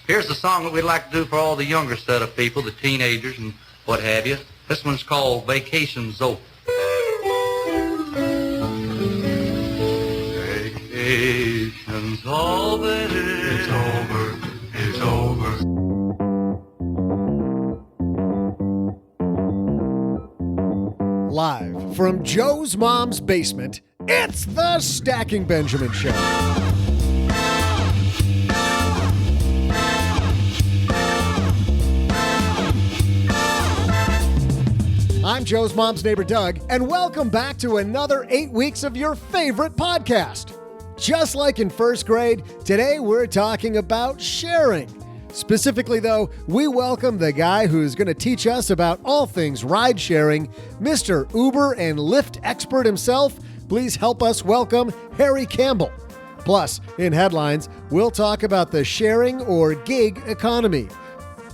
Here's the song that we'd like to do for all the younger set of people, the teenagers and what have you. This one's called Vacation's Over. Vacation's over. It's over. It's over. Live from Joe's mom's basement, it's the Stacking Benjamin Show. I'm Joe's mom's neighbor, Doug, and welcome back to another 8 weeks of your favorite podcast. Just like in first grade, today we're talking about sharing. Specifically, though, we welcome the guy who's going to teach us about all things ride sharing, Mr. Uber and Lyft expert himself. Please help us welcome Harry Campbell. Plus, in headlines, we'll talk about the sharing or gig economy.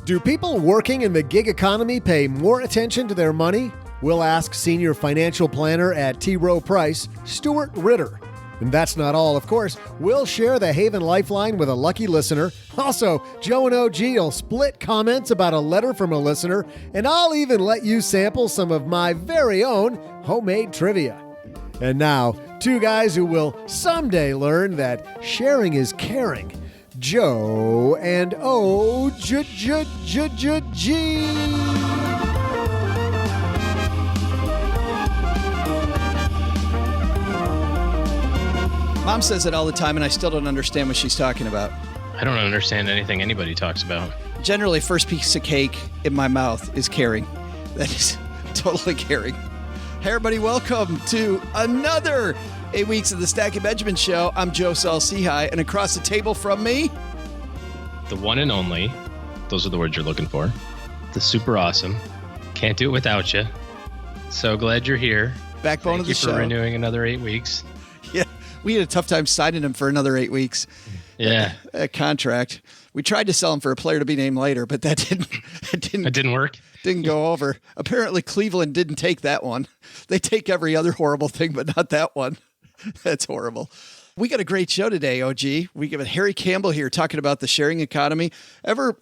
Do people working in the gig economy pay more attention to their money? We'll ask senior financial planner at T. Rowe Price, Stuart Ritter. And that's not all, of course. We'll share the Haven Lifeline with a lucky listener. Also, Joe and OG will split comments about a letter from a listener, and I'll even let you sample some of my very own homemade trivia. And now, two guys who will someday learn that sharing is caring. Joe and OG. Mom says it all the time, and I still don't understand what she's talking about. I don't understand anything anybody talks about. Generally, first piece of cake in my mouth is caring. That is totally caring. Hey, everybody, welcome to another 8 weeks of the Stacking Benjamin Show. I'm Joe Saul-Sehy, and across the table from me, The one and only, those are the words you're looking for, the super awesome, can't do it without you. So glad you're here. backbone of the show. Thank you for renewing another 8 weeks. Yeah, we had a tough time signing him for another 8 weeks. Yeah. A contract. We tried to sell him for a player to be named later, but that didn't work. Didn't go over. Apparently, Cleveland didn't take that one. They take every other horrible thing, but not that one. That's horrible. We got a great show today, OG. We got Harry Campbell here talking about the sharing economy. Ever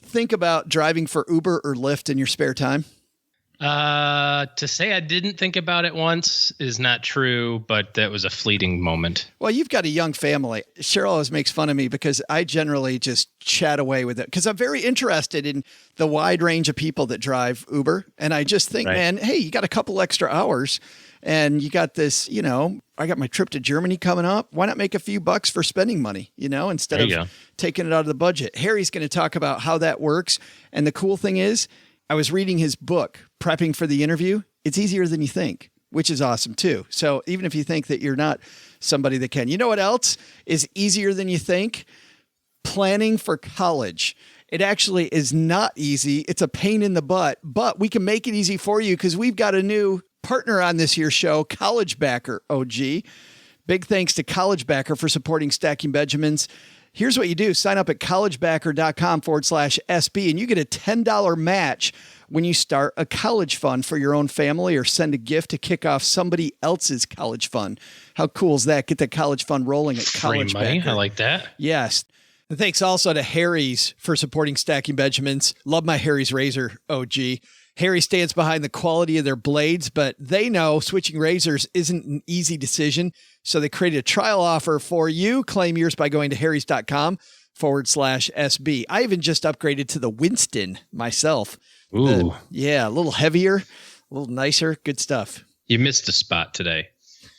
think about driving for Uber or Lyft in your spare time? To say I didn't think about it once is not true, but that was a fleeting moment. Well, you've got a young family. Cheryl always makes fun of me because I generally just chat away with it because I'm very interested in the wide range of people that drive Uber. And I just think, man, hey, you got a couple extra hours and you got this, I got my trip to Germany coming up. Why not make a few bucks for spending money, instead of taking it out of the budget? Harry's going to talk about how that works. And the cool thing is, I was reading his book, Prepping for the Interview. It's easier than you think, which is awesome too. So even if you think that you're not somebody that can, you know what else is easier than you think? Planning for college. It actually is not easy. It's a pain in the butt, but we can make it easy for you because we've got a new partner on this year's show, College Backer, OG. Big thanks to College Backer for supporting Stacking Benjamins. Here's what you do. Sign up at collegebacker.com/SB and you get a $10 match when you start a college fund for your own family or send a gift to kick off somebody else's college fund. How cool is that? Get the college fund rolling at College Free money. Backer. I like that. Yes. And thanks also to Harry's for supporting Stacking Benjamins. Love my Harry's razor, OG. Harry stands behind the quality of their blades, but they know switching razors isn't an easy decision. So they created a trial offer for you. Claim yours by going to harrys.com/SB. I even just upgraded to the Winston myself. Ooh. A little heavier, a little nicer. Good stuff. You missed a spot today.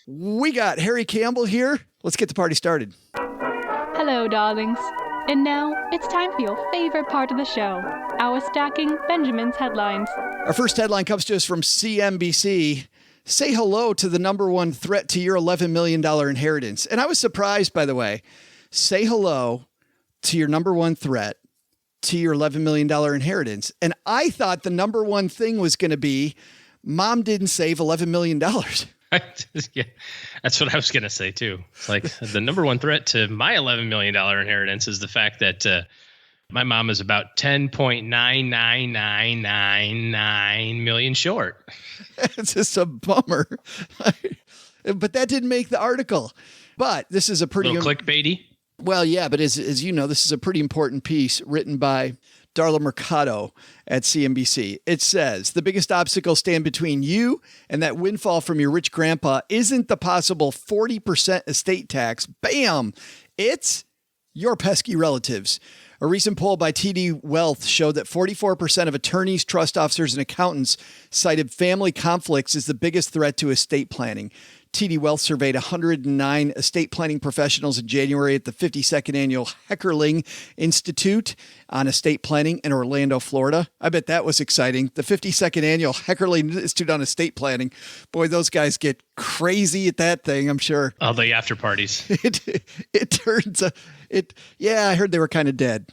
We got Harry Campbell here. Let's get the party started. Hello, darlings. And now it's time for your favorite part of the show, our Stacking Benjamin's headlines. Our first headline comes to us from CNBC. Say hello to the number one threat to your $11 million inheritance. And I was surprised, by the way. Say hello to your number one threat to your $11 million inheritance. And I thought the number one thing was going to be mom didn't save $11 million. Yeah, that's what I was going to say, too. It's like the number one threat to my $11 million inheritance is the fact that my mom is about 10.99999 million short. It's just a bummer. But that didn't make the article. But this is a pretty little clickbaity. Well, yeah, but as you know, this is a pretty important piece written by Darla Mercado at CNBC. It says, the biggest obstacle stand between you and that windfall from your rich grandpa isn't the possible 40% estate tax. Bam! It's your pesky relatives. A recent poll by TD Wealth showed that 44% of attorneys, trust officers, and accountants cited family conflicts as the biggest threat to estate planning. TD Wealth surveyed 109 estate planning professionals in January at the 52nd Annual Heckerling Institute on Estate Planning in Orlando, Florida. I bet that was exciting. The 52nd Annual Heckerling Institute on Estate Planning. Boy, those guys get crazy at that thing, I'm sure. All the after parties. It turns out, I heard they were kind of dead.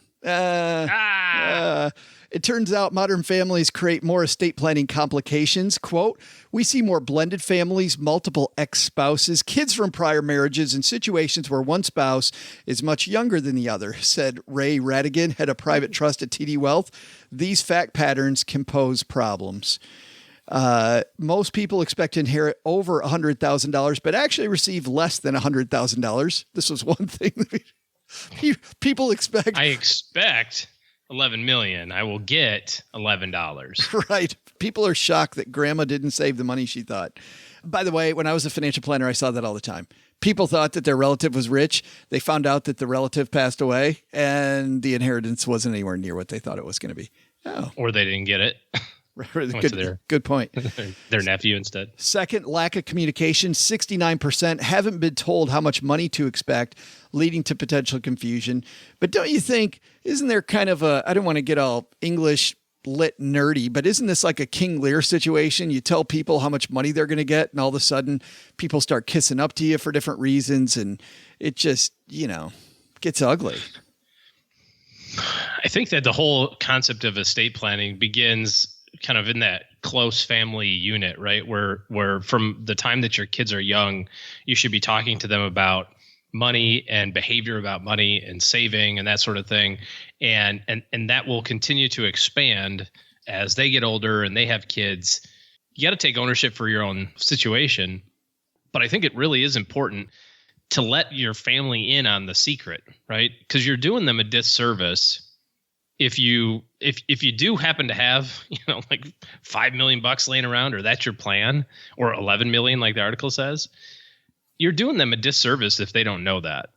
It turns out modern families create more estate planning complications. Quote, we see more blended families, multiple ex-spouses, kids from prior marriages, and situations where one spouse is much younger than the other, said Ray Radigan, head of private trust at TD Wealth. These fact patterns can pose problems. Most people expect to inherit over $100,000, but actually receive less than $100,000. This was one thing that people expect. I expect 11 million. I will get $11. Right. People are shocked that grandma didn't save the money she thought. By the way, when I was a financial planner, I saw that all the time. People thought that their relative was rich. They found out that the relative passed away and the inheritance wasn't anywhere near what they thought it was going to be. Oh. Or they didn't get it. Good point. Their nephew instead. Second, lack of communication. 69% haven't been told how much money to expect, leading to potential confusion. But don't you think, isn't there kind of I don't want to get all English lit nerdy, but isn't this like a King Lear situation? You tell people how much money they're going to get, and all of a sudden people start kissing up to you for different reasons, and it just, gets ugly. I think that the whole concept of estate planning begins kind of in that close family unit, right? Where from the time that your kids are young, you should be talking to them about money and behavior about money and saving and that sort of thing. And that will continue to expand as they get older and they have kids. You got to take ownership for your own situation. But I think it really is important to let your family in on the secret, right? Because you're doing them a disservice if you do happen to have, like $5 million laying around, or that's your plan, or 11 million, like the article says, you're doing them a disservice if they don't know that.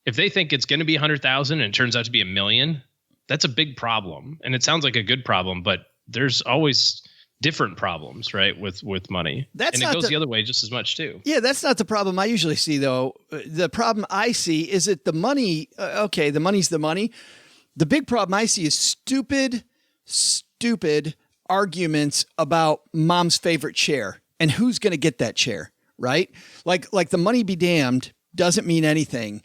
If they think it's going to be 100,000 and it turns out to be 1 million, that's a big problem. And it sounds like a good problem, but there's always different problems, right? With money. And it goes the other way just as much too. Yeah, that's not the problem I usually see though. The problem I see is that the money, the money's the money. The big problem I see is stupid arguments about mom's favorite chair and who's going to get that chair, right? Like the money be damned doesn't mean anything.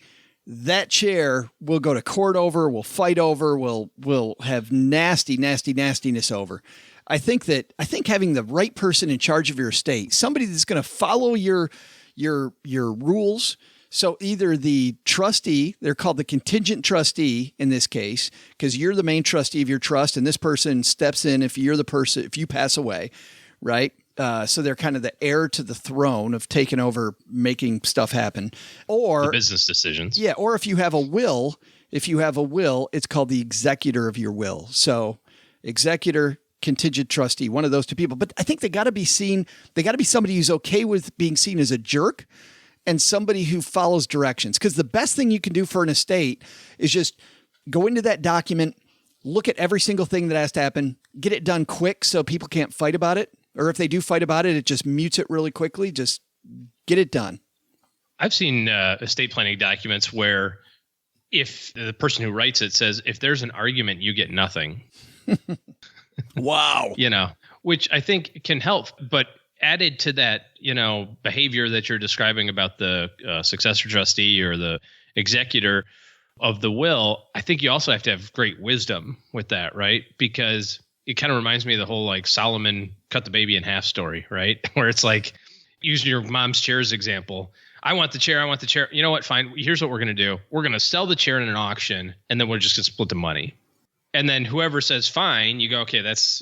That chair we'll go to court over, we'll fight over, we'll have nastiness over. I think having the right person in charge of your estate, somebody that's going to follow your rules. So either the trustee, they're called the contingent trustee in this case, because you're the main trustee of your trust, and this person steps in if you pass away, right? So they're kind of the heir to the throne of taking over, making stuff happen, or the business decisions. Yeah, or if you have a will, it's called the executor of your will. So executor, contingent trustee, one of those two people. But I think they got to be somebody who's okay with being seen as a jerk, and somebody who follows directions. Because the best thing you can do for an estate is just go into that document, look at every single thing that has to happen, get it done quick so people can't fight about it. Or if they do fight about it, it just mutes it really quickly. Just get it done. I've seen estate planning documents where if the person who writes it says, if there's an argument, you get nothing. Wow. Which I think can help. But added to that, behavior that you're describing about the successor trustee or the executor of the will, I think you also have to have great wisdom with that, right? Because it kind of reminds me of the whole like Solomon cut the baby in half story, right? Where it's like, using your mom's chair as example, I want the chair. You know what? Fine. Here's what we're going to do. We're going to sell the chair in an auction, and then we're just going to split the money. And then whoever says fine, you go, okay, that's,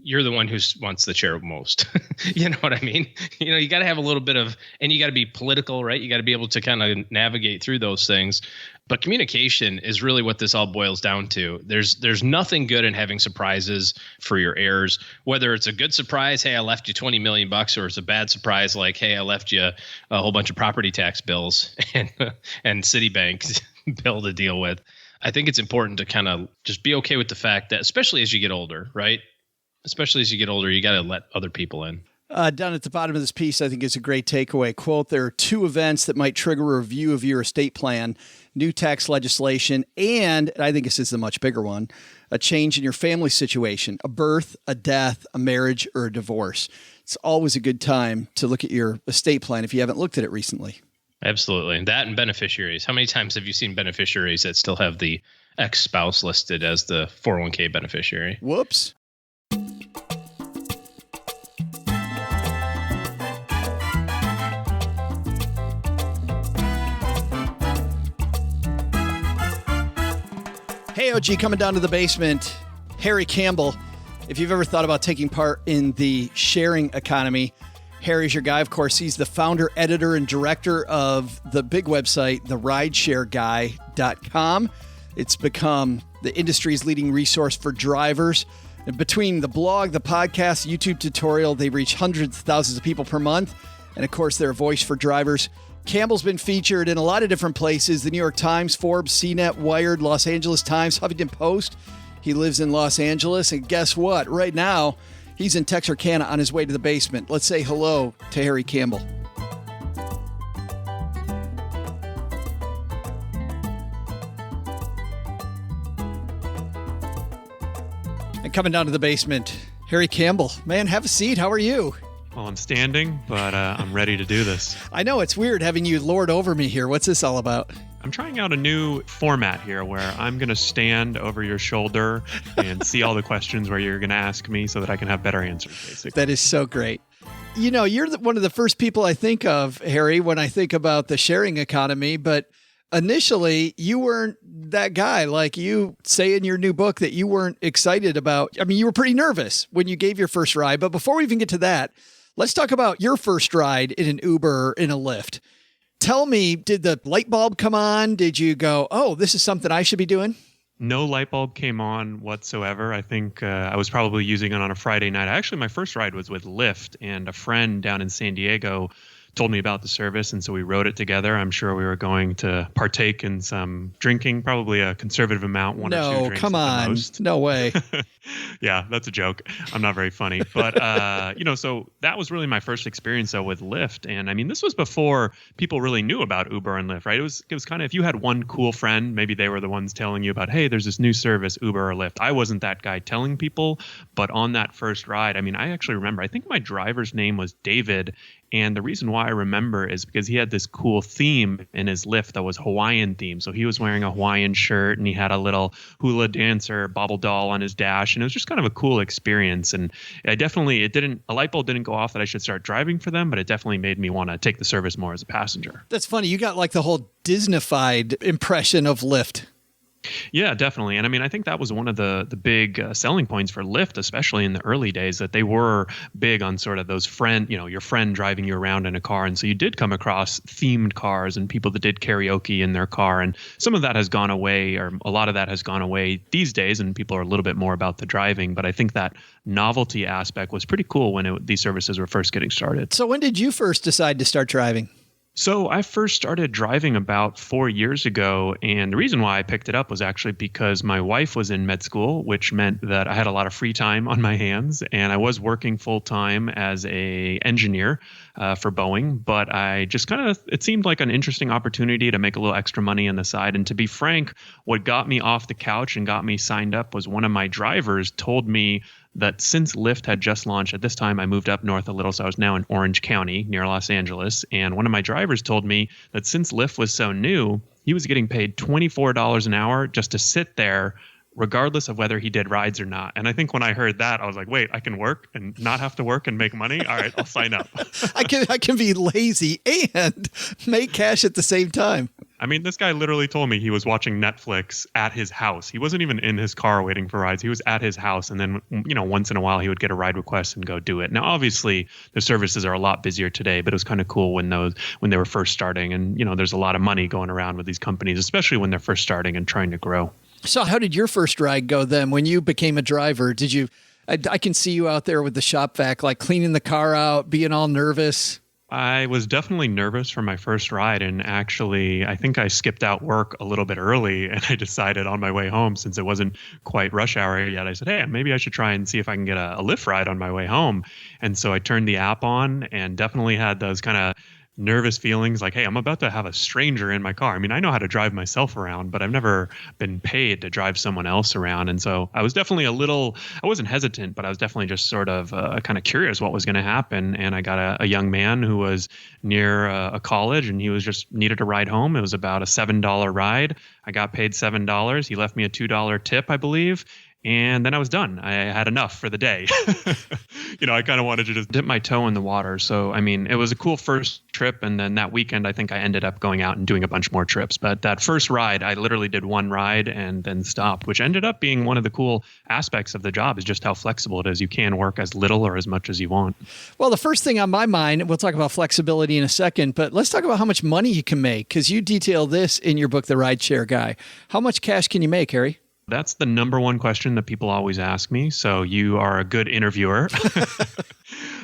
you're the one who wants the chair most. You know what I mean? You got to have a little bit of, and you got to be political, right? You got to be able to kind of navigate through those things. But communication is really what this all boils down to. There's nothing good in having surprises for your heirs, whether it's a good surprise, hey, I left you $20 million, or it's a bad surprise, like, hey, I left you a whole bunch of property tax bills and Citibank bill to deal with. I think it's important to kind of just be okay with the fact that, especially as you get older, right? Especially as you get older, you got to let other people in. Down at the bottom of this piece, I think is a great takeaway. Quote, there are 2 events that might trigger a review of your estate plan: new tax legislation, and I think this is the much bigger one, a change in your family situation, a birth, a death, a marriage, or a divorce. It's always a good time to look at your estate plan if you haven't looked at it recently. Absolutely. And that and beneficiaries. How many times have you seen beneficiaries that still have the ex-spouse listed as the 401k beneficiary? Whoops. Hey, OG, coming down to the basement, Harry Campbell. If you've ever thought about taking part in the sharing economy, Harry's your guy. Of course, he's the founder, editor, and director of the big website, therideshareguy.com. It's become the industry's leading resource for drivers. And between the blog, the podcast, YouTube tutorial, they reach hundreds of thousands of people per month. And of course, they're a voice for drivers. Campbell's been featured in a lot of different places: the New York Times, Forbes, CNET, Wired, Los Angeles Times, Huffington Post. He lives in Los Angeles, and guess what? Right now, he's in Texarkana on his way to the basement. Let's say hello to Harry Campbell. And coming down to the basement, Harry Campbell. Man, have a seat. How are you? Well, I'm standing, but I'm ready to do this. I know it's weird having you lord over me here. What's this all about? I'm trying out a new format here where I'm going to stand over your shoulder and see all the questions where you're going to ask me so that I can have better answers, basically. That is so great. You're one of the first people I think of, Harry, when I think about the sharing economy, but initially you weren't that guy. Like you say in your new book that you weren't excited about. I mean, you were pretty nervous when you gave your first ride, but before we even get to that, let's talk about your first ride in an Uber or in a Lyft. Tell me, did the light bulb come on? Did you go, oh, this is something I should be doing? No light bulb came on whatsoever. I think I was probably using it on a Friday night. Actually, my first ride was with Lyft, and a friend down in San Diego told me about the service, and so we rode it together. I'm sure we were going to partake in some drinking, probably a conservative amount, one or two drinks. No, come on. Most. No way. Yeah, that's a joke. I'm not very funny. But, so that was really my first experience, though, with Lyft. And, I mean, this was before people really knew about Uber and Lyft, right? It was kind of, if you had one cool friend, maybe they were the ones telling you about, hey, there's this new service, Uber or Lyft. I wasn't that guy telling people. But on that first ride, I mean, I actually remember, I think my driver's name was David. And the reason why I remember is because he had this cool theme in his Lyft that was Hawaiian themed. So he was wearing a Hawaiian shirt and he had a little hula dancer bobble doll on his dash. And it was just kind of a cool experience. And a light bulb didn't go off that I should start driving for them, but it definitely made me want to take the service more as a passenger. That's funny. You got like the whole Disney-fied impression of Lyft. Yeah, definitely. And I mean, I think that was one of the big selling points for Lyft, especially in the early days, that they were big on sort of those your friend driving you around in a car. And so you did come across themed cars and people that did karaoke in their car. And some of that has gone away, or a lot of that has gone away these days, and people are a little bit more about the driving. But I think that novelty aspect was pretty cool when these services were first getting started. So when did you first decide to start driving? So I first started driving about 4 years ago, and the reason why I picked it up was actually because my wife was in med school, which meant that I had a lot of free time on my hands, and I was working full time as an engineer for Boeing, but I just it seemed like an interesting opportunity to make a little extra money on the side. And to be frank, what got me off the couch and got me signed up was one of my drivers told me that since Lyft had just launched, at this time I moved up north a little, so I was now in Orange County near Los Angeles. And one of my drivers told me that since Lyft was so new, he was getting paid $24 an hour just to sit there, regardless of whether he did rides or not. And I think when I heard that, I was like, wait, I can work and not have to work and make money? All right, I'll sign up. I can be lazy and make cash at the same time. I mean, this guy literally told me he was watching Netflix at his house. He wasn't even in his car waiting for rides. He was at his house. And then, once in a while he would get a ride request and go do it. Now, obviously the services are a lot busier today, but it was kind of cool when they were first starting. And, there's a lot of money going around with these companies, especially when they're first starting and trying to grow. So how did your first ride go then? When you became a driver, I can see you out there with the shop vac, like cleaning the car out, being all nervous. I was definitely nervous for my first ride. And actually, I think I skipped out work a little bit early, and I decided on my way home, since it wasn't quite rush hour yet, I said, hey, maybe I should try and see if I can get a Lyft ride on my way home. And so I turned the app on and definitely had those kind of nervous feelings like, hey, I'm about to have a stranger in my car. I mean, I know how to drive myself around, but I've never been paid to drive someone else around. And so I was definitely I wasn't hesitant, but I was definitely just sort of kind of curious what was going to happen. And I got a young man who was near a college, and he was just needed a ride home. It was about a $7 ride. I got paid $7. He left me a $2 tip, I believe. And then I was done. I had enough for the day. I kind of wanted to just dip my toe in the water. So, I mean, it was a cool first trip. And then that weekend, I think I ended up going out and doing a bunch more trips. But that first ride, I literally did one ride and then stopped, which ended up being one of the cool aspects of the job, is just how flexible it is. You can work as little or as much as you want. Well, the first thing on my mind, we'll talk about flexibility in a second, but let's talk about how much money you can make, because you detail this in your book, The Rideshare Guy. How much cash can you make, Harry? That's the number one question that people always ask me. So you are a good interviewer.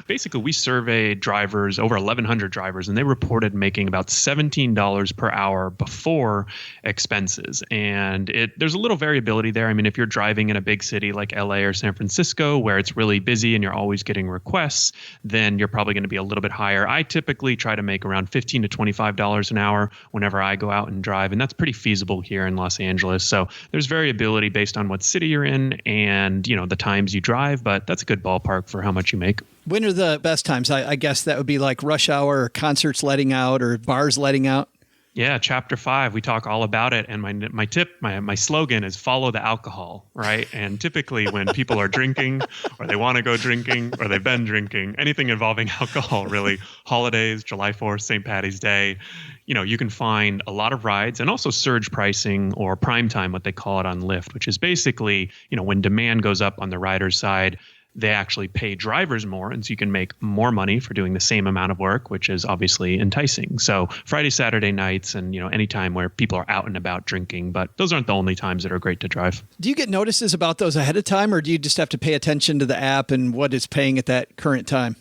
Basically, we surveyed drivers, over 1,100 drivers, and they reported making about $17 per hour before expenses. And there's a little variability there. I mean, if you're driving in a big city like LA or San Francisco, where it's really busy and you're always getting requests, then you're probably going to be a little bit higher. I typically try to make around $15 to $25 an hour whenever I go out and drive, and that's pretty feasible here in Los Angeles. So there's variability based on what city you're in and, the times you drive, but that's a good ballpark for how much you make. When are the best times? I guess that would be like rush hour, or concerts letting out, or bars letting out. Yeah, chapter 5, we talk all about it. And my tip, my slogan is follow the alcohol, right? And typically when people are drinking, or they want to go drinking, or they've been drinking, anything involving alcohol, really, holidays, July 4th, St. Patty's Day, you can find a lot of rides, and also surge pricing, or prime time, what they call it on Lyft, which is basically, when demand goes up on the rider's side, they actually pay drivers more, and so you can make more money for doing the same amount of work, which is obviously enticing. So Friday, Saturday nights, and any time where people are out and about drinking, but those aren't the only times that are great to drive. Do you get notices about those ahead of time, or do you just have to pay attention to the app and what it's paying at that current time?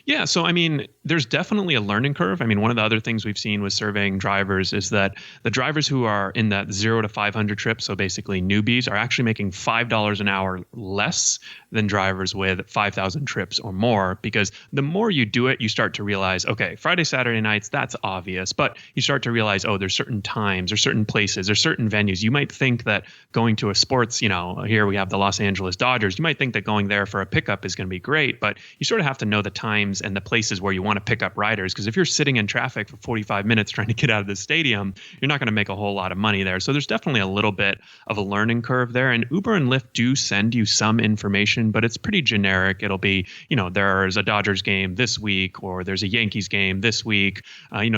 Yeah. So, I mean, there's definitely a learning curve. I mean, one of the other things we've seen with surveying drivers is that the drivers who are in that 0 to 500 trip, so basically newbies, are actually making $5 an hour less than drivers with 5,000 trips or more, because the more you do it, you start to realize, okay, Friday, Saturday nights, that's obvious, but you start to realize, oh, there's certain times or certain places or certain venues. You might think that going to a sports, here we have the Los Angeles Dodgers. You might think that going there for a pickup is going to be great, but you sort of have to know the times and the places where you want to pick up riders, because if you're sitting in traffic for 45 minutes trying to get out of the stadium, you're not going to make a whole lot of money there. So there's definitely a little bit of a learning curve there. And Uber and Lyft do send you some information, but it's pretty generic. It'll be, there's a Dodgers game this week, or there's a Yankees game this week,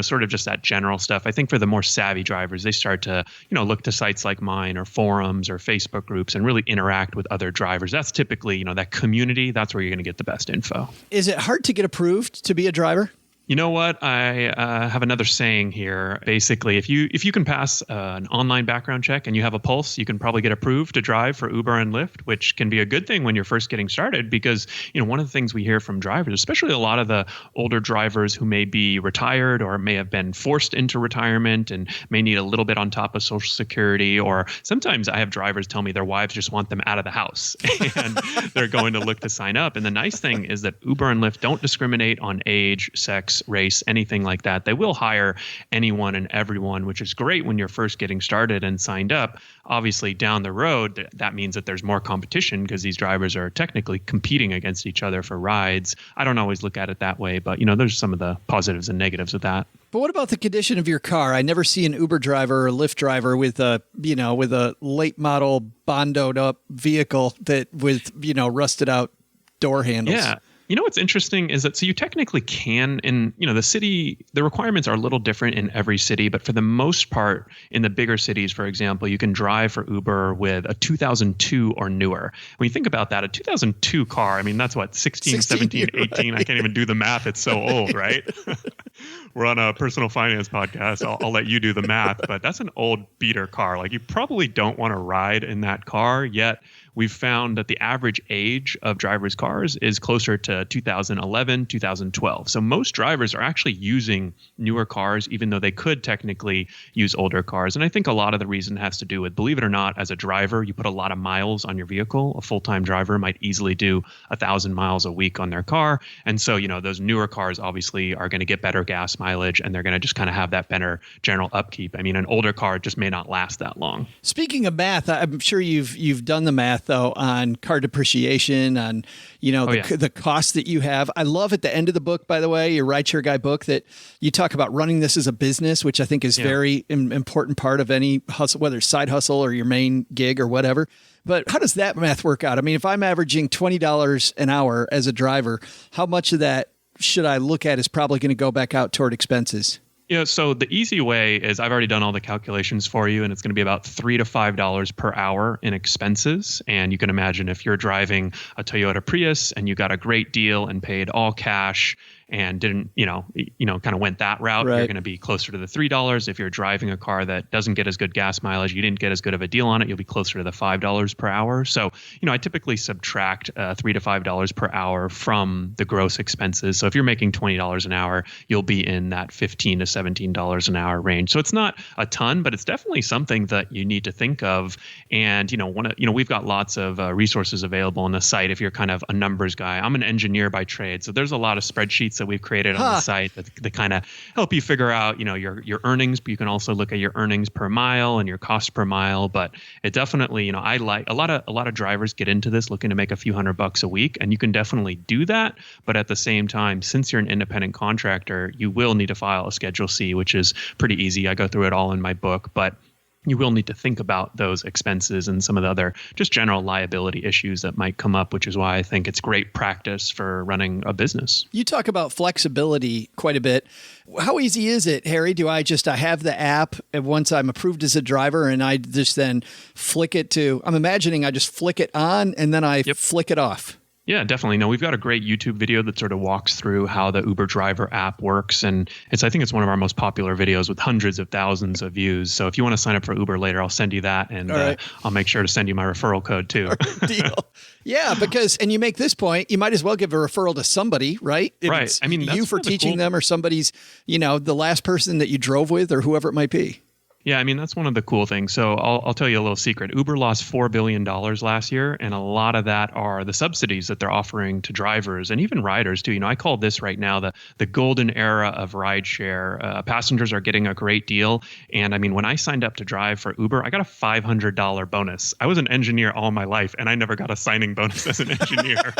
sort of just that general stuff. I think for the more savvy drivers, they start to, look to sites like mine, or forums, or Facebook groups, and really interact with other drivers. That's typically, that community. That's where you're going to get the best info. Is it hard to get approved to be a driver? You know what? I have another saying here. Basically, if you can pass an online background check and you have a pulse, you can probably get approved to drive for Uber and Lyft, which can be a good thing when you're first getting started, because one of the things we hear from drivers, especially a lot of the older drivers who may be retired or may have been forced into retirement and may need a little bit on top of Social Security, or sometimes I have drivers tell me their wives just want them out of the house and they're going to look to sign up. And the nice thing is that Uber and Lyft don't discriminate on age, sex, race, anything like that. They will hire anyone and everyone, which is great when you're first getting started and signed up. Obviously, down the road, that means that there's more competition, because these drivers are technically competing against each other for rides. I don't always look at it that way, but there's some of the positives and negatives of that. But what about the condition of your car? I never see an Uber driver or Lyft driver with a late model bondoed up vehicle with rusted out door handles. Yeah. What's interesting is that so you technically can in, the city, the requirements are a little different in every city, but for the most part in the bigger cities, for example, you can drive for Uber with a 2002 or newer. When you think about that, a 2002 car, I mean, that's what, 16, 17, 18. Right. I can't even do the math. It's so old, right? We're on a personal finance podcast. I'll let you do the math, but that's an old beater car. Like you probably don't want to ride in that car, yet we've found that the average age of drivers' cars is closer to 2011, 2012. So most drivers are actually using newer cars, even though they could technically use older cars. And I think a lot of the reason has to do with, believe it or not, as a driver, you put a lot of miles on your vehicle. A full-time driver might easily do 1,000 miles a week on their car. And so, those newer cars obviously are going to get better gas mileage, and they're going to just kind of have that better general upkeep. I mean, an older car just may not last that long. Speaking of math, I'm sure you've done the math though on car depreciation, on the cost that you have. I love at the end of the book, by the way, your Rideshare Guy book, that you talk about running this as a business, which I think is very important part of any hustle, whether it's side hustle or your main gig or whatever. But how does that math work out? I mean, if I'm averaging $20 an hour as a driver, how much of that should I look at is probably going to go back out toward expenses? So the easy way is I've already done all the calculations for you, and it's going to be about $3 to $5 per hour in expenses. And you can imagine if you're driving a Toyota Prius and you got a great deal and paid all cash and didn't, kind of went that route, right, you're going to be closer to the $3. If you're driving a car that doesn't get as good gas mileage, you didn't get as good of a deal on it, you'll be closer to the $5 per hour. So, I typically subtract $3 to $5 per hour from the gross expenses. So if you're making $20 an hour, you'll be in that $15 to $17 an hour range. So it's not a ton, but it's definitely something that you need to think of. And, we've got lots of resources available on the site if you're kind of a numbers guy. I'm an engineer by trade, so there's a lot of spreadsheets that we've created on the site that kind of help you figure out, your earnings, but you can also look at your earnings per mile and your cost per mile. But it definitely, I like a lot of drivers get into this looking to make a few $100 a week, and you can definitely do that. But at the same time, since you're an independent contractor, you will need to file a Schedule C, which is pretty easy. I go through it all in my book, but you will need to think about those expenses and some of the other just general liability issues that might come up, which is why I think it's great practice for running a business. You talk about flexibility quite a bit. How easy is it, Harry? I have the app, and once I'm approved as a driver, and I just then flick it to, I'm imagining I just flick it on and then I flick it off. Yeah, definitely. No, we've got a great YouTube video that sort of walks through how the Uber Driver app works. And I think it's one of our most popular videos with hundreds of thousands of views. So if you want to sign up for Uber later, I'll send you that. And I'll make sure to send you my referral code too. Deal. Yeah, and you make this point, you might as well give a referral to somebody, right? Right. I mean, that's you for teaching them, or somebody's, the last person that you drove with, or whoever it might be. Yeah, I mean, that's one of the cool things. So I'll tell you a little secret. Uber lost $4 billion last year, and a lot of that are the subsidies that they're offering to drivers and even riders too. I call this right now the golden era of rideshare. Passengers are getting a great deal. And I mean, when I signed up to drive for Uber, I got a $500 bonus. I was an engineer all my life, and I never got a signing bonus as an engineer.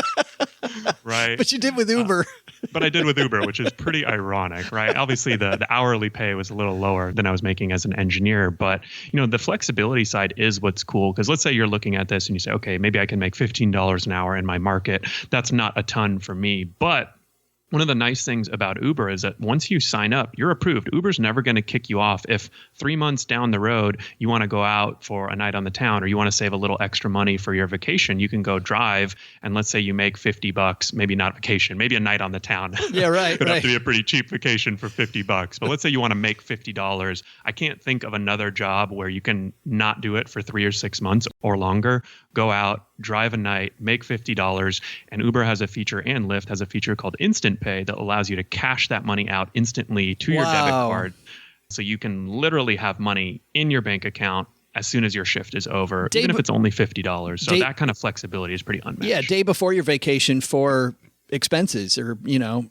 Right. But you did with Uber. But I did with Uber, which is pretty ironic, right? Obviously, the hourly pay was a little lower than I was making as an engineer. But, the flexibility side is what's cool. Because let's say you're looking at this and you say, okay, maybe I can make $15 an hour in my market. That's not a ton for me. But one of the nice things about Uber is that once you sign up, you're approved. Uber's never going to kick you off. If 3 months down the road, you want to go out for a night on the town, or you want to save a little extra money for your vacation, you can go drive. And let's say you make $50, maybe not vacation, maybe a night on the town. Yeah, right. It would have to be a pretty cheap vacation for $50. But let's say you want to make $50. I can't think of another job where you can not do it for 3 or 6 months or longer. Go out, drive a night, make $50. And Uber has a feature, and Lyft has a feature called Instant Pay that allows you to cash that money out instantly to your debit card. So you can literally have money in your bank account as soon as your shift is over, even if it's only $50. So that kind of flexibility is pretty unmatched. Yeah, day before your vacation for expenses, or,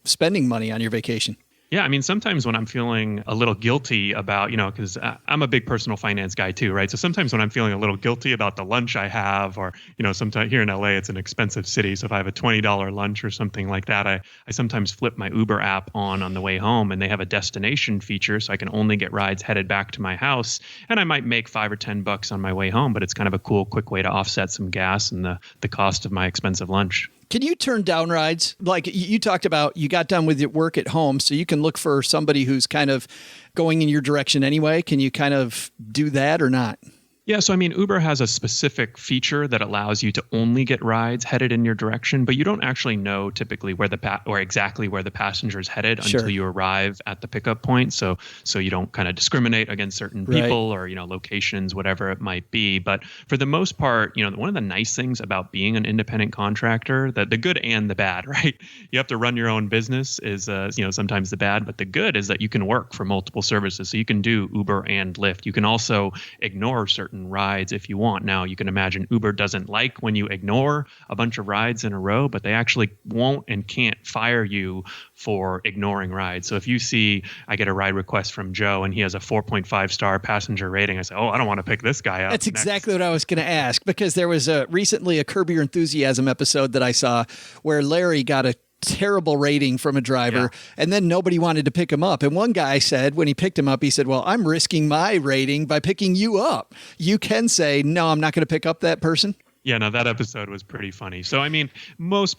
spending money on your vacation. Yeah, I mean, sometimes when I'm feeling a little guilty about, because I'm a big personal finance guy too, right? So sometimes when I'm feeling a little guilty about the lunch I have, or, sometimes here in LA, it's an expensive city. So if I have a $20 lunch or something like that, I sometimes flip my Uber app on the way home, and they have a destination feature. So I can only get rides headed back to my house, and I might make $5 or $10 on my way home, but it's kind of a cool, quick way to offset some gas and the cost of my expensive lunch. Can you turn down rides? Like you talked about, you got done with your work at home, so you can look for somebody who's kind of going in your direction anyway. Can you kind of do that or not? Yeah, so I mean, Uber has a specific feature that allows you to only get rides headed in your direction, but you don't actually know typically where or exactly where the passenger is headed until you arrive at the pickup point. So you don't kind of discriminate against certain people or locations, whatever it might be. But for the most part, one of the nice things about being an independent contractor, the good and the bad, right? You have to run your own business is sometimes the bad, but the good is that you can work for multiple services. So you can do Uber and Lyft. You can also ignore certain rides if you want. Now, you can imagine Uber doesn't like when you ignore a bunch of rides in a row, but they actually won't and can't fire you for ignoring rides. So if you see, I get a ride request from Joe and he has a 4.5 star passenger rating, I say, I don't want to pick this guy up. That's exactly what I was going to ask, because there was recently a Curb Your Enthusiasm episode that I saw where Larry got a terrible rating from a driver, and then nobody wanted to pick him up. And one guy said, when he picked him up, he said, well, I'm risking my rating by picking you up. You can say, no, I'm not going to pick up that person. Yeah, no, that episode was pretty funny. So, I mean, most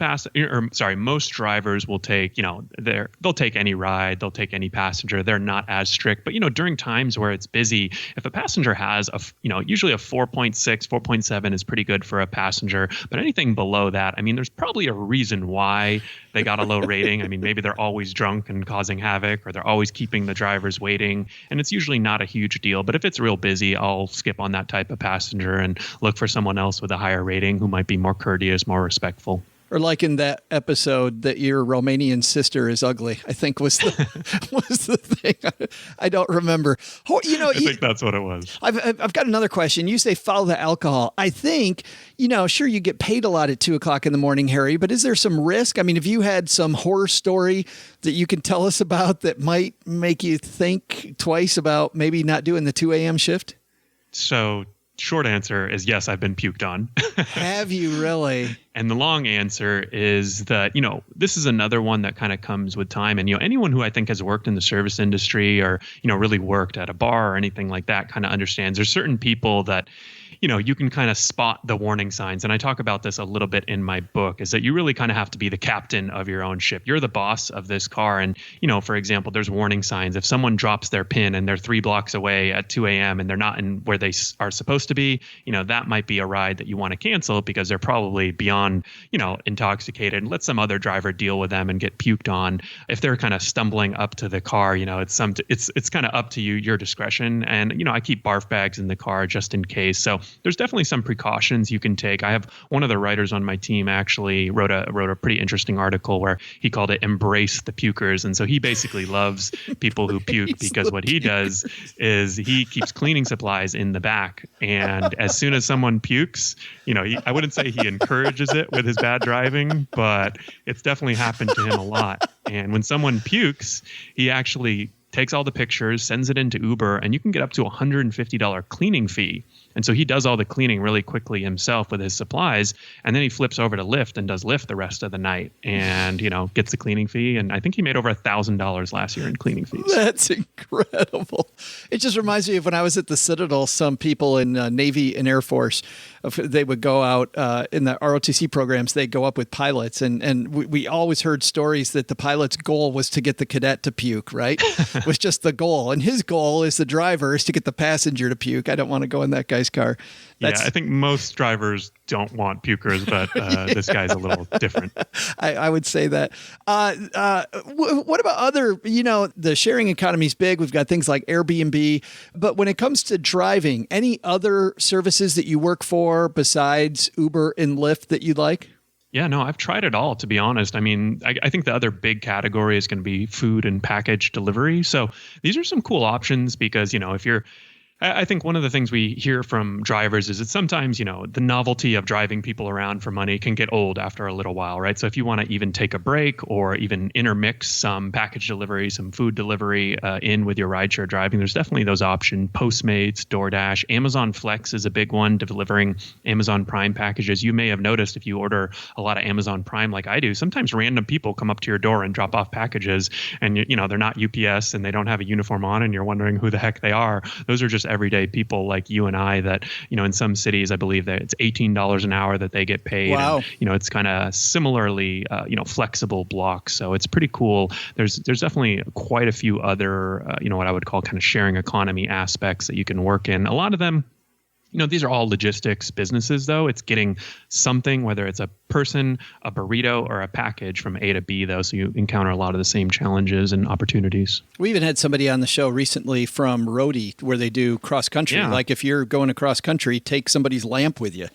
drivers will take, they'll take any ride, they'll take any passenger. They're not as strict. But, during times where it's busy, if a passenger has usually a 4.6, 4.7 is pretty good for a passenger. But anything below that, I mean, there's probably a reason why they got a low rating. I mean, maybe they're always drunk and causing havoc, or they're always keeping the drivers waiting. And it's usually not a huge deal. But if it's real busy, I'll skip on that type of passenger and look for someone else with a higher rating who might be more courteous, more respectful. Or like in that episode that your Romanian sister is ugly, I think was the thing. I don't remember. I think that's what it was. I've got another question. You say follow the alcohol. I think, sure, you get paid a lot at 2:00 in the morning, Harry, but is there some risk? I mean, have you had some horror story that you can tell us about that might make you think twice about maybe not doing the 2 a.m. shift? So short answer is yes, I've been puked on. Have you really? And the long answer is that, this is another one that kind of comes with time. And, anyone who I think has worked in the service industry or, really worked at a bar or anything like that kind of understands there's certain people that, you can kind of spot the warning signs. And I talk about this a little bit in my book, is that you really kind of have to be the captain of your own ship. You're the boss of this car. And, for example, there's warning signs. If someone drops their pin and they're 3 blocks away at 2 a.m. and they're not in where they are supposed to be, that might be a ride that you want to cancel because they're probably beyond, intoxicated. Let some other driver deal with them and get puked on. If they're kind of stumbling up to the car, it's kind of up to you, your discretion. And, I keep barf bags in the car just in case. So there's definitely some precautions you can take. I have one of the writers on my team actually wrote a pretty interesting article where he called it "Embrace the Pukers," and so he basically loves people who puke because what he does is he keeps cleaning supplies in the back, and as soon as someone pukes, I wouldn't say he encourages it with his bad driving, but it's definitely happened to him a lot. And when someone pukes, he actually takes all the pictures, sends it into Uber, and you can get up to $150 cleaning fee. And so he does all the cleaning really quickly himself with his supplies. And then he flips over to Lyft and does Lyft the rest of the night and, gets the cleaning fee. And I think he made over $1,000 last year in cleaning fees. That's incredible. It just reminds me of when I was at the Citadel, some people in Navy and Air Force, they would go out in the ROTC programs, they'd go up with pilots. And we always heard stories that the pilot's goal was to get the cadet to puke, right? Was just the goal. And his goal as the driver is to get the passenger to puke. I don't want to go in that guy's car. I think most drivers don't want pukers, but this guy's a little different. I would say that. What about other, the sharing economy is big. We've got things like Airbnb. But when it comes to driving, any other services that you work for besides Uber and Lyft that you like? Yeah, no, I've tried it all, to be honest. I mean, I think the other big category is going to be food and package delivery. So these are some cool options because, if you're I think one of the things we hear from drivers is that sometimes, the novelty of driving people around for money can get old after a little while, right? So if you want to even take a break or even intermix some package delivery, some food delivery in with your rideshare driving, there's definitely those options. Postmates, DoorDash, Amazon Flex is a big one, delivering Amazon Prime packages. You may have noticed if you order a lot of Amazon Prime like I do, sometimes random people come up to your door and drop off packages and, they're not UPS and they don't have a uniform on and you're wondering who the heck they are. Those are just everyday people like you and I that, in some cities, I believe that it's $18 an hour that they get paid. Wow. And, it's kind of similarly, flexible blocks. So it's pretty cool. There's definitely quite a few other, what I would call kind of sharing economy aspects that you can work in. A lot of them, these are all logistics businesses, though. It's getting something, whether it's a person, a burrito, or a package from A to B, though. So you encounter a lot of the same challenges and opportunities. We even had somebody on the show recently from Roadie where they do cross country. Yeah. Like if you're going across country, take somebody's lamp with you.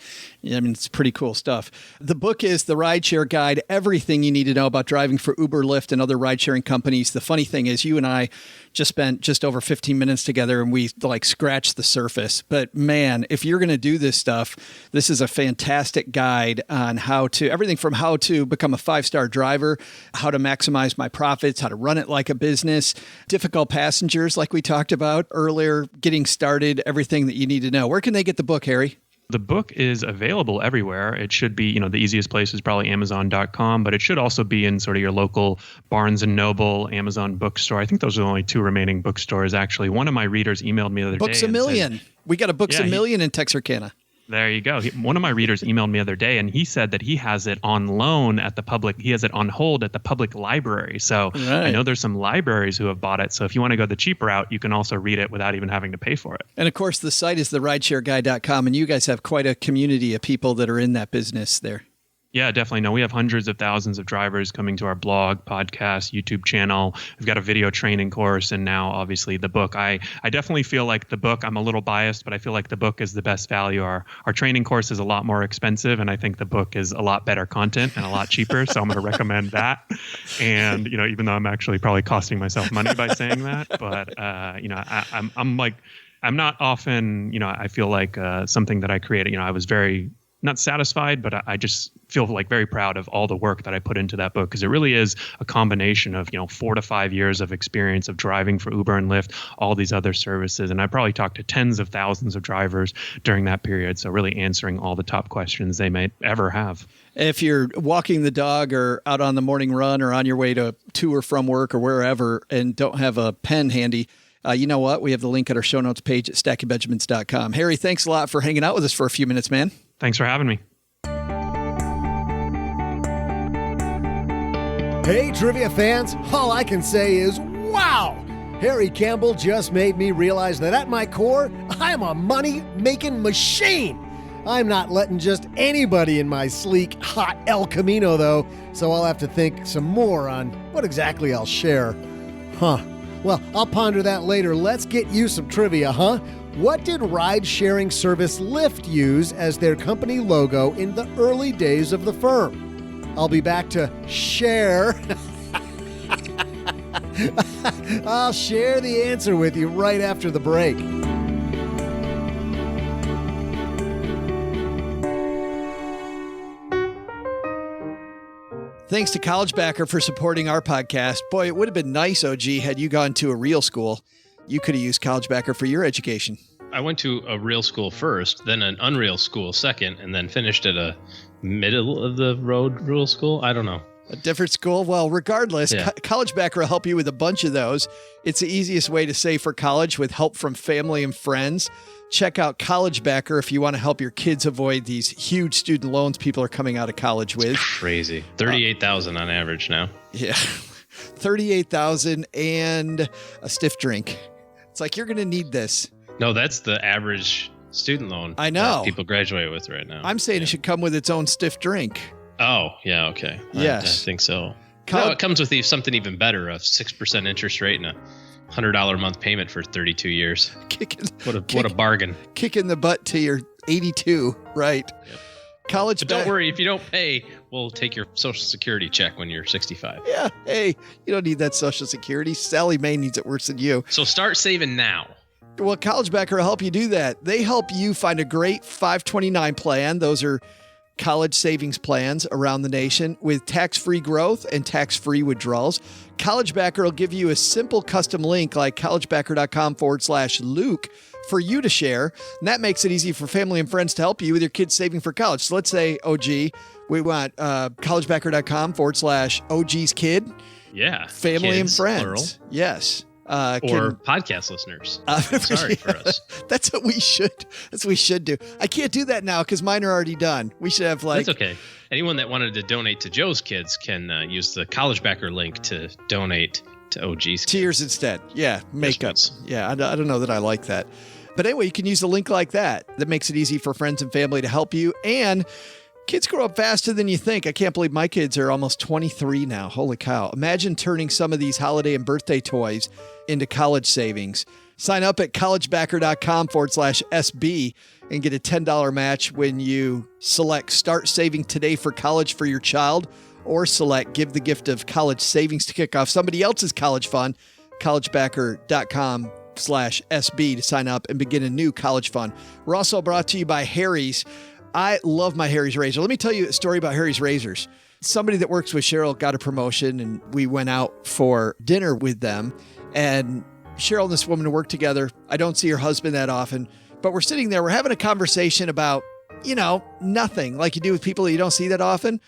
I mean, it's pretty cool stuff. The book is The Rideshare Guide, everything you need to know about driving for Uber, Lyft, and other ride-sharing companies. The funny thing is you and I just spent just over 15 minutes together and we scratched the surface. But man, if you're going to do this stuff, this is a fantastic guide on everything from how to become a 5-star driver, how to maximize my profits, how to run it like a business, difficult passengers like we talked about earlier, getting started, everything that you need to know. Where can they get the book, Harry? The book is available everywhere. It should be, the easiest place is probably Amazon.com, but it should also be in sort of your local Barnes & Noble, Amazon bookstore. I think those are the only 2 remaining bookstores, actually. One of my readers emailed me the other day. Books A Million. We got a Books A Million in Texarkana. There you go. One of my readers emailed me the other day, and he said that he has it on loan at the public. He has it on hold at the public library. So right. I know there's some libraries who have bought it. So if you want to go the cheap route, you can also read it without even having to pay for it. And of course, the site is therideshareguy.com, and you guys have quite a community of people that are in that business there. Yeah, definitely. No, we have hundreds of thousands of drivers coming to our blog, podcast, YouTube channel. We've got a video training course, and now obviously the book. I definitely feel like the book, I'm a little biased, but I feel like the book is the best value. Our training course is a lot more expensive, and I think the book is a lot better content and a lot cheaper. So I'm going to recommend that. And, even though I'm actually probably costing myself money by saying that, but, I'm not often, I feel like something that I created, I was very not satisfied, but I just feel very proud of all the work that I put into that book, because it really is a combination of 4 to 5 years of experience of driving for Uber and Lyft, all these other services, and I probably talked to tens of thousands of drivers during that period. So really answering all the top questions they might ever have. If you're walking the dog or out on the morning run or on your way to or from work or wherever and don't have a pen handy, you know what? We have the link at our show notes page at stackingbenjamins.com. Harry, thanks a lot for hanging out with us for a few minutes, man. Thanks for having me. Hey, trivia fans, all I can say is, wow! Harry Campbell just made me realize that at my core, I'm a money-making machine. I'm not letting just anybody in my sleek, hot El Camino, though, so I'll have to think some more on what exactly I'll share. Well, I'll ponder that later. Let's get you some trivia, What did ride-sharing service Lyft use as their company logo in the early days of the firm? I'll be back to share. I'll share the answer with you right after the break. Thanks to CollegeBacker for supporting our podcast. Boy, it would have been nice, OG, had you gone to a real school. You could have used CollegeBacker for your education. I went to a real school first, then an unreal school second, and then finished at a middle of the road real school. I don't know. A different school? Well, regardless, Yeah. CollegeBacker will help you with a bunch of those. It's the easiest way to save for college with help from family and friends. Check out CollegeBacker if you want to help your kids avoid these huge student loans people are coming out of college with. Crazy. 38,000 on average now. Yeah. 38,000 and a stiff drink. It's like, you're going to need this. No, that's the average student loan. I know. that people graduate with right now. I'm saying it should come with its own stiff drink. Oh, yeah, okay. Yes. I think so. No, it comes with something even better, a 6% interest rate and a $100 a month payment for 32 years. What a bargain. Kicking the butt to your 82, right? Yep. College. But don't worry, if you don't pay, we'll take your Social Security check when you're 65. Yeah, hey, you don't need that Social Security. Sally Mae needs it worse than you. So start saving now. Well, CollegeBacker will help you do that. They help you find a great 529 plan. Those are college savings plans around the nation with tax-free growth and tax-free withdrawals. CollegeBacker will give you a simple custom link like collegebacker.com/Luke for you to share. And that makes it easy for family and friends to help you with your kids saving for college. So let's say, OG, we want collegebacker.com/OG's kid. Yeah. Family kids, and friends. plural. Yes. Or podcast listeners. Sorry for us. That's what we should do. I can't do that now because mine are already done. We should have That's okay. Anyone that wanted to donate to Joe's kids can use the College Backer link to donate to OG's kids. Tears instead. Yeah, makeups. Yeah, I don't know that I like that. But anyway, you can use a link like that. That makes it easy for friends and family to help you. And kids grow up faster than you think. I can't believe my kids are almost 23 now. Holy cow. Imagine turning some of these holiday and birthday toys into college savings. Sign up at collegebacker.com/SB and get a $10 match when you select Start Saving Today for College for your child, or select Give the Gift of College Savings to kick off somebody else's college fund. collegebacker.com/SB to sign up and begin a new college fund. We're also brought to you by Harry's. I love my Harry's razor. Let me tell you a story about Harry's razors. Somebody that works with Cheryl got a promotion, and we went out for dinner with them. And Cheryl and this woman work together. I don't see her husband that often, but we're sitting there. We're having a conversation about, nothing like you do with people that you don't see that often.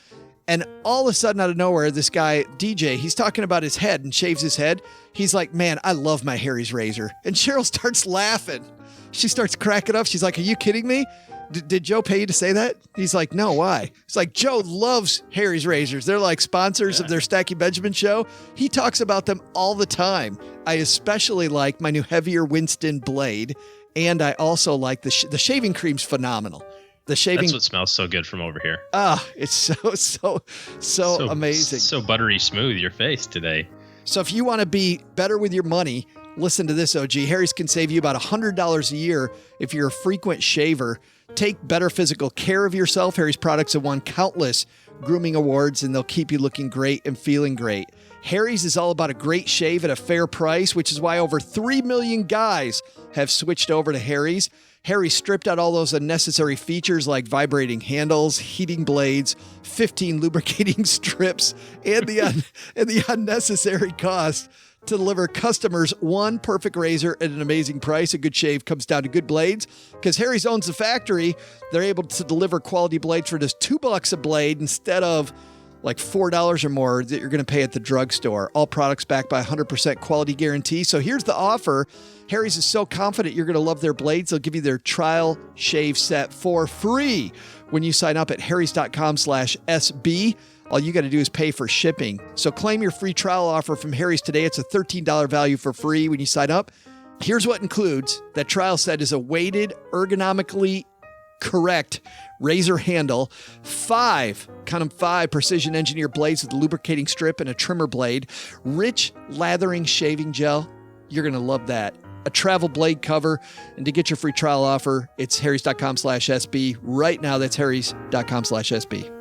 And all of a sudden, out of nowhere, this guy, DJ, he's talking about his head and shaves his head. He's like, man, I love my Harry's razor. And Cheryl starts laughing. She starts cracking up. She's like, are you kidding me? Did Joe pay you to say that? He's like, no, why? It's like, Joe loves Harry's razors. They're like sponsors of their Stacking Benjamin show. He talks about them all the time. I especially like my new heavier Winston blade. And I also like the shaving cream's phenomenal. That's what smells so good from over here. It's so amazing. So buttery smooth, your face today. So if you want to be better with your money, listen to this, OG. Harry's can save you about $100 a year if you're a frequent shaver. Take better physical care of yourself. Harry's products have won countless grooming awards, and they'll keep you looking great and feeling great. Harry's is all about a great shave at a fair price, which is why over 3 million guys have switched over to Harry's. Harry stripped out all those unnecessary features like vibrating handles, heating blades, 15 lubricating strips, and the unnecessary cost to deliver customers one perfect razor at an amazing price. A good shave comes down to good blades. Because Harry's owns the factory, they're able to deliver quality blades for just $2 a blade instead of like $4 or more that you're going to pay at the drugstore. All products backed by 100% quality guarantee. So here's the offer. Harry's is so confident you're going to love their blades, they'll give you their trial shave set for free when you sign up at harrys.com/SB. All you got to do is pay for shipping. So claim your free trial offer from Harry's today. It's a $13 value for free when you sign up. Here's what includes. That trial set is a weighted, ergonomically correct razor handle, 5 precision engineered blades with a lubricating strip and a trimmer blade, rich lathering shaving gel. You're going to love that. A travel blade cover. And to get your free trial offer, it's harrys.com/SB. Right now, that's harrys.com/SB.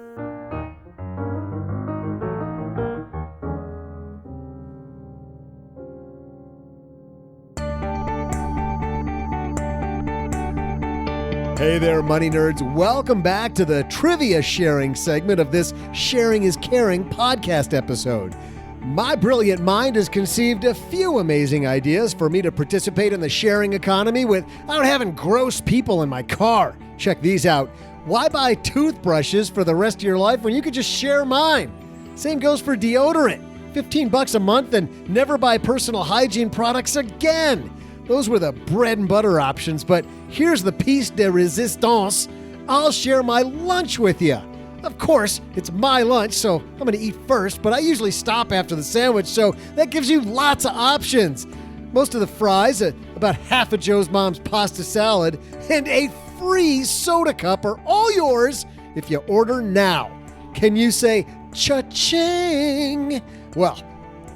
Hey there, money nerds. Welcome back to the trivia sharing segment of this Sharing is Caring podcast episode. My brilliant mind has conceived a few amazing ideas for me to participate in the sharing economy without having gross people in my car. Check these out. Why buy toothbrushes for the rest of your life when you could just share mine? Same goes for deodorant. $15 a month and never buy personal hygiene products again. Those were the bread and butter options, but here's the piece de resistance. I'll share my lunch with you. Of course, it's my lunch, so I'm going to eat first, but I usually stop after the sandwich, so that gives you lots of options. Most of the fries, about half of Joe's mom's pasta salad, and a free soda cup are all yours if you order now. Can you say cha-ching? Well,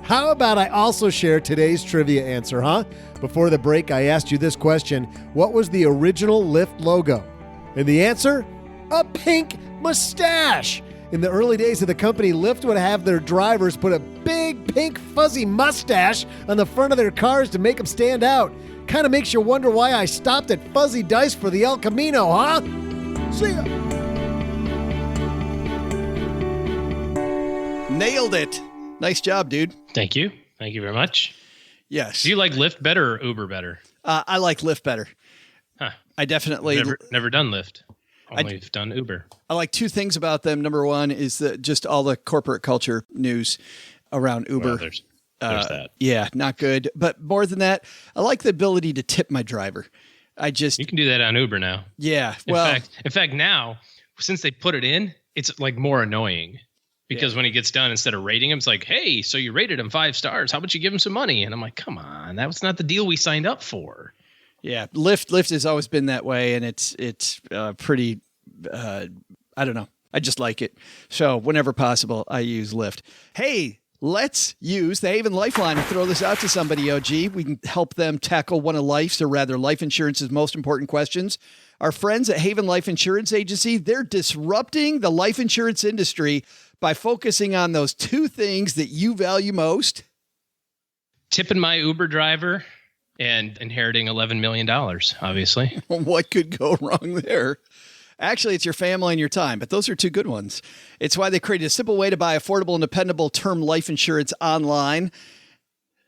how about I also share today's trivia answer, huh? Before the break, I asked you this question. What was the original Lyft logo? And the answer? A pink mustache. In the early days of the company, Lyft would have their drivers put a big pink fuzzy mustache on the front of their cars to make them stand out. Kind of makes you wonder why I stopped at Fuzzy Dice for the El Camino, huh? See ya. Nailed it. Nice job, dude. Thank you. Thank you very much. Yes. Do you like Lyft better or Uber better? I like Lyft better. Huh. I definitely never done Lyft. Only done Uber. I like 2 things about them. Number one is just all the corporate culture news around Uber. Well, There's that. Yeah, not good. But more than that, I like the ability to tip my driver. You can do that on Uber now. Yeah. In fact, now since they put it in, it's like more annoying because when he gets done, instead of rating him, it's like, hey, so you rated him 5 stars. How about you give him some money? And I'm like, come on, that was not the deal we signed up for. Yeah, Lyft has always been that way, and it's pretty. I don't know. I just like it. So whenever possible, I use Lyft. Hey, let's use the Haven Lifeline and throw this out to somebody, OG. We can help them tackle one of life's, or rather life insurance's most important questions. Our friends at Haven Life Insurance Agency, they're disrupting the life insurance industry by focusing on those 2 things that you value most. Tipping my Uber driver and inheriting $11 million, obviously. What could go wrong there? Actually, it's your family and your time, but those are 2 good ones. It's why they created a simple way to buy affordable and dependable term life insurance online.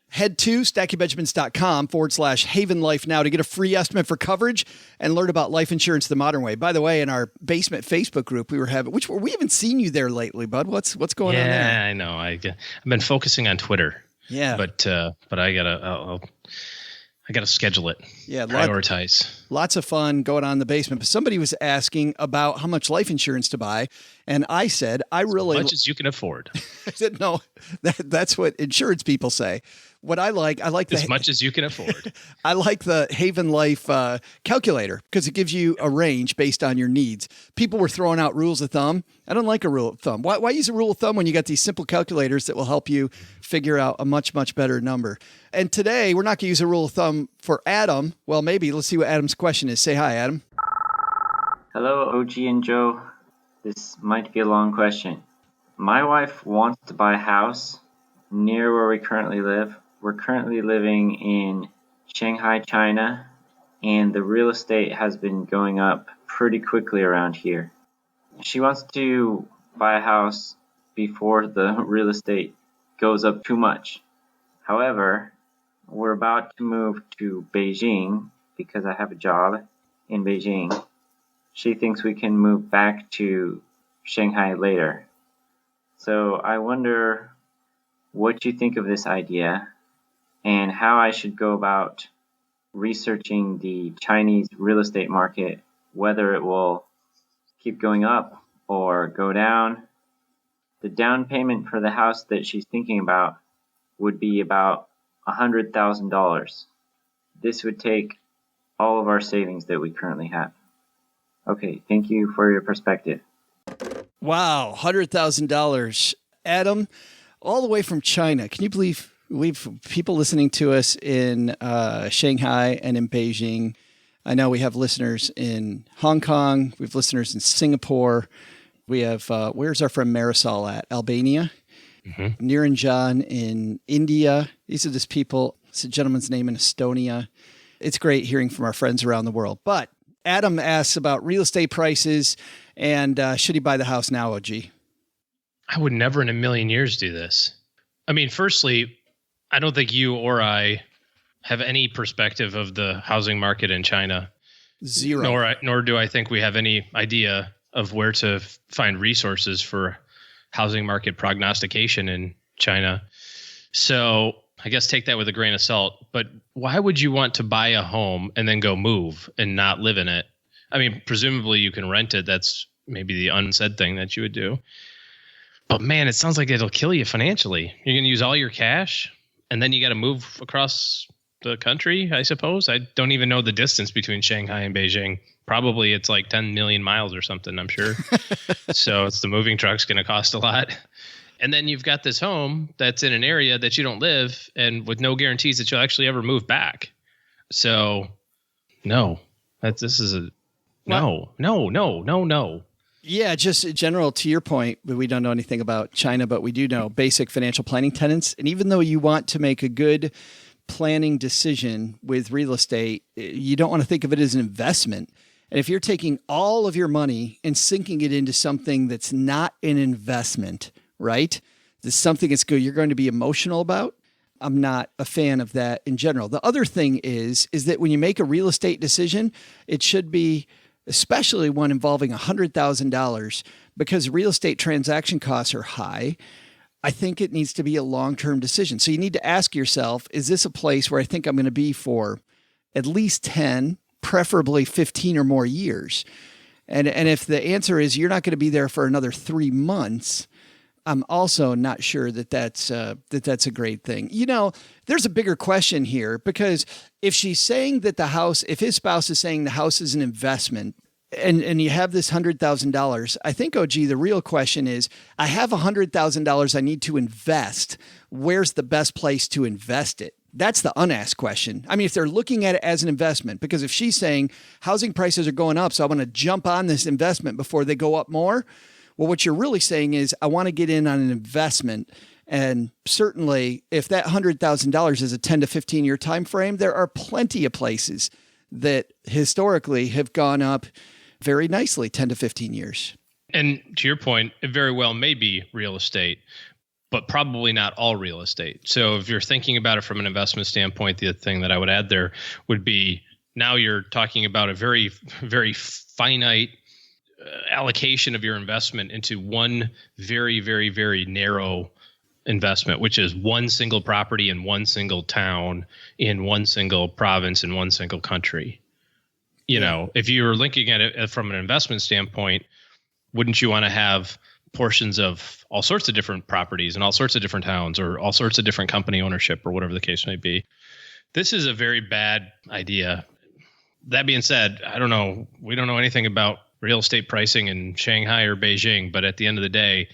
Head to StackyBenjamins.com/Haven Life now to get a free estimate for coverage and learn about life insurance the modern way. By the way, in our basement Facebook group, we haven't seen you there lately, bud. What's going on there? Yeah, I know. I've been focusing on Twitter. Yeah, but I gotta schedule it. Yeah, prioritize. Lots of fun going on in the basement. But somebody was asking about how much life insurance to buy, and I said, as much as you can afford. I said, no, that's what insurance people say. What I like as much as you can afford. I like the Haven Life calculator because it gives you a range based on your needs. People were throwing out rules of thumb. I don't like a rule of thumb. Why use a rule of thumb when you got these simple calculators that will help you figure out a much, much better number? And today, we're not going to use a rule of thumb for Adam. Well, maybe. Let's see what Adam's question is. Say hi, Adam. Hello, OG and Joe. This might be a long question. My wife wants to buy a house near where we currently live. We're currently living in Shanghai, China, and the real estate has been going up pretty quickly around here. She wants to buy a house before the real estate goes up too much. However, we're about to move to Beijing because I have a job in Beijing. She thinks we can move back to Shanghai later. So I wonder what you think of this idea and how I should go about researching the Chinese real estate market, whether it will keep going up or go down. The down payment for the house that she's thinking about would be about $100,000. This would take all of our savings that we currently have. Okay, thank you for your perspective. Wow, $100,000. Adam, all the way from China. Can you believe we've people listening to us in Shanghai and in Beijing? I know we have listeners in Hong Kong. We have listeners in Singapore. We have, where's our friend Marisol at? Albania? Mm-hmm. Niranjan in India. These are just people. It's a gentleman's name in Estonia. It's great hearing from our friends around the world. But Adam asks about real estate prices and should he buy the house now, OG? I would never in a million years do this. I mean, firstly, I don't think you or I have any perspective of the housing market in China. Zero. Nor do I think we have any idea of where to find resources for housing market prognostication in China. So I guess take that with a grain of salt. But why would you want to buy a home and then go move and not live in it? I mean, presumably you can rent it. That's maybe the unsaid thing that you would do. But man, it sounds like it'll kill you financially. You're going to use all your cash and then you got to move across the country, I suppose. I don't even know the distance between Shanghai and Beijing. Probably it's like 10 million miles or something, I'm sure. So it's the moving truck's going to cost a lot. And then you've got this home that's in an area that you don't live and with no guarantees that you'll actually ever move back. So no, no. Yeah, just in general, to your point, we don't know anything about China, but we do know basic financial planning tenets. And even though you want to make a good planning decision with real estate, you don't want to think of it as an investment. And if you're taking all of your money and sinking it into something that's not an investment, right? This is something you're going to be emotional about. I'm not a fan of that in general. The other thing is that when you make a real estate decision, it should be, especially one involving $100,000, because real estate transaction costs are high. I think it needs to be a long-term decision. So you need to ask yourself, is this a place where I think I'm going to be for at least 10, preferably 15 or more years? And if the answer is you're not going to be there for another 3 months, I'm also not sure that that's a great thing. You know, there's a bigger question here, because if she's saying that if his spouse is saying the house is an investment, and you have this $100,000, I think, OG, the real question is, I have $100,000 I need to invest. Where's the best place to invest it? That's the unasked question. I mean, if they're looking at it as an investment, because if she's saying housing prices are going up, so I want to jump on this investment before they go up more, well, what you're really saying is, I want to get in on an investment. And certainly, if that $100,000 is a 10 to 15 year time frame, there are plenty of places that historically have gone up very nicely 10 to 15 years. And to your point, it very well may be real estate, but probably not all real estate. So if you're thinking about it from an investment standpoint, the thing that I would add there would be, now you're talking about a very, very finite allocation of your investment into one very, very, very narrow investment, which is one single property in one single town, in one single province, in one single country. You know, if you're looking at it from an investment standpoint, wouldn't you want to have portions of all sorts of different properties and all sorts of different towns, or all sorts of different company ownership, or whatever the case may be? This is a very bad idea. That being said, I don't know. We don't know anything about real estate pricing in Shanghai or Beijing, but at the end of the day,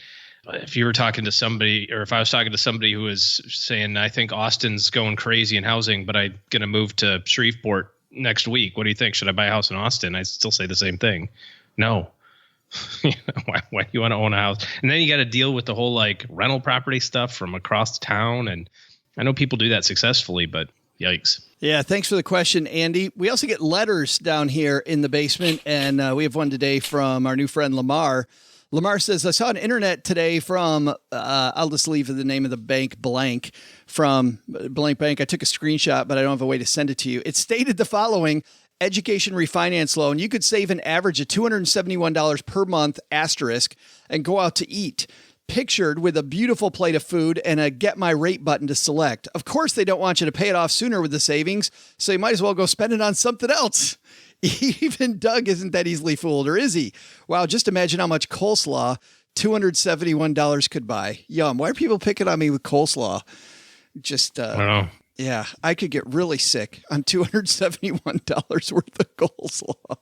if you were talking to somebody, or if I was talking to somebody who was saying, I think Austin's going crazy in housing, but I'm going to move to Shreveport next week, what do you think? Should I buy a house in Austin? I still say the same thing. No. Why do you want to own a house? And then you got to deal with the whole like rental property stuff from across town. And I know people do that successfully, but yikes. Yeah, thanks for the question, Andy. We also get letters down here in the basement, and we have one today from our new friend Lamar. Lamar says, I saw an internet today from, I'll just leave the name of the bank blank, from blank bank. I took a screenshot, but I don't have a way to send it to you. It stated the following: education refinance loan. You could save an average of $271 per month, asterisk, and go out to eat. Pictured with a beautiful plate of food and a get my rate button to select. Of course, they don't want you to pay it off sooner with the savings, so you might as well go spend it on something else. Even Doug isn't that easily fooled, or is he? Wow, just imagine how much coleslaw $271 could buy. Yum. Why are people picking on me with coleslaw? Just, I don't know. Yeah, I could get really sick on $271 worth of coleslaw.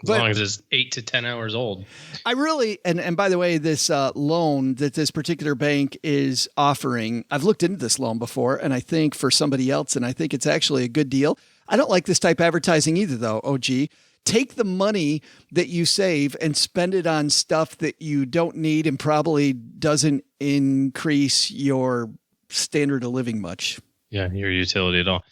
As long as it's 8 to 10 hours old. I really, and by the way, this loan that this particular bank is offering, I've looked into this loan before, and I think for somebody else, and I think it's actually a good deal. I don't like this type of advertising either, though, OG. Take the money that you save and spend it on stuff that you don't need and probably doesn't increase your standard of living much. Yeah, your utility at all.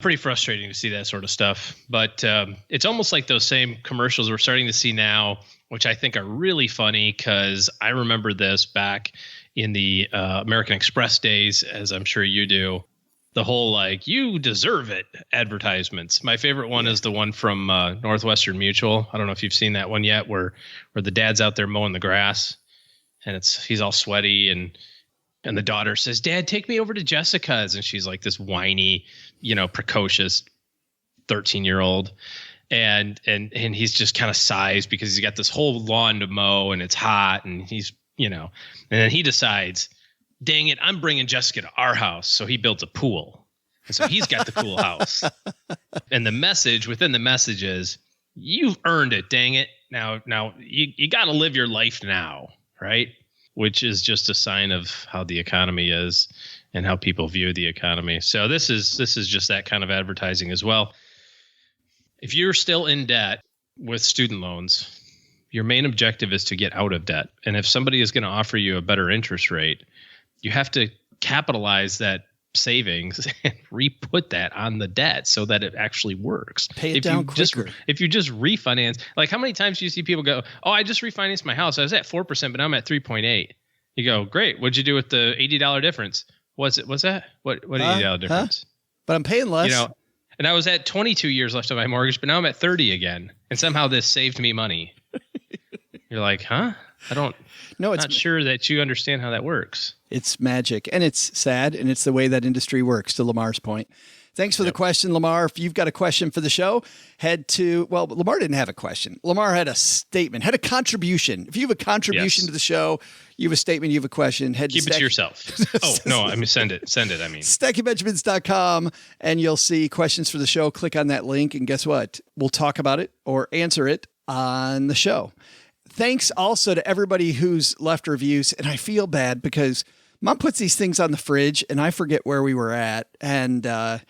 Pretty frustrating to see that sort of stuff. But it's almost like those same commercials we're starting to see now, which I think are really funny, because I remember this back in the American Express days, as I'm sure you do. The whole like, you deserve it advertisements. My favorite one is the one from Northwestern Mutual. I don't know if you've seen that one yet, where the dad's out there mowing the grass, and he's all sweaty, and the daughter says, Dad, take me over to Jessica's. And she's like this whiny, precocious 13-year-old. And he's just kind of sighs because he's got this whole lawn to mow and it's hot, and he's, and then he decides, dang it, I'm bringing Jessica to our house. So he builds a pool. And so he's got the cool house. And the message within the message is, you've earned it, dang it. Now you got to live your life now, right? Which is just a sign of how the economy is and how people view the economy. So this is just that kind of advertising as well. If you're still in debt with student loans, your main objective is to get out of debt. And if somebody is going to offer you a better interest rate, you have to capitalize that savings and re-put that on the debt so that it actually works. Pay it down quicker. If you just refinance, like how many times do you see people go, oh, I just refinanced my house. I was at 4%, but now I'm at 3.8. You go, great. What'd you do with the $80 difference? What's that? What $80 difference? But I'm paying less. And I was at 22 years left on my mortgage, but now I'm at 30 again. And somehow this saved me money. You're like, huh? Not sure that you understand how that works. It's magic, and it's sad, and it's the way that industry works, to Lamar's point. Thanks for the question, Lamar. If you've got a question for the show, head to, well, Lamar didn't have a question. Lamar had a statement, had a contribution. If you have a contribution to the show, you have a statement, you have a question, Keep it to yourself. Oh, no, I mean, send it. I mean, StackyBenjamins.com, and you'll see questions for the show. Click on that link, and guess what? We'll talk about it or answer it on the show. Thanks also to everybody who's left reviews, and I feel bad because Mom puts these things on the fridge, and I forget where we were at, and I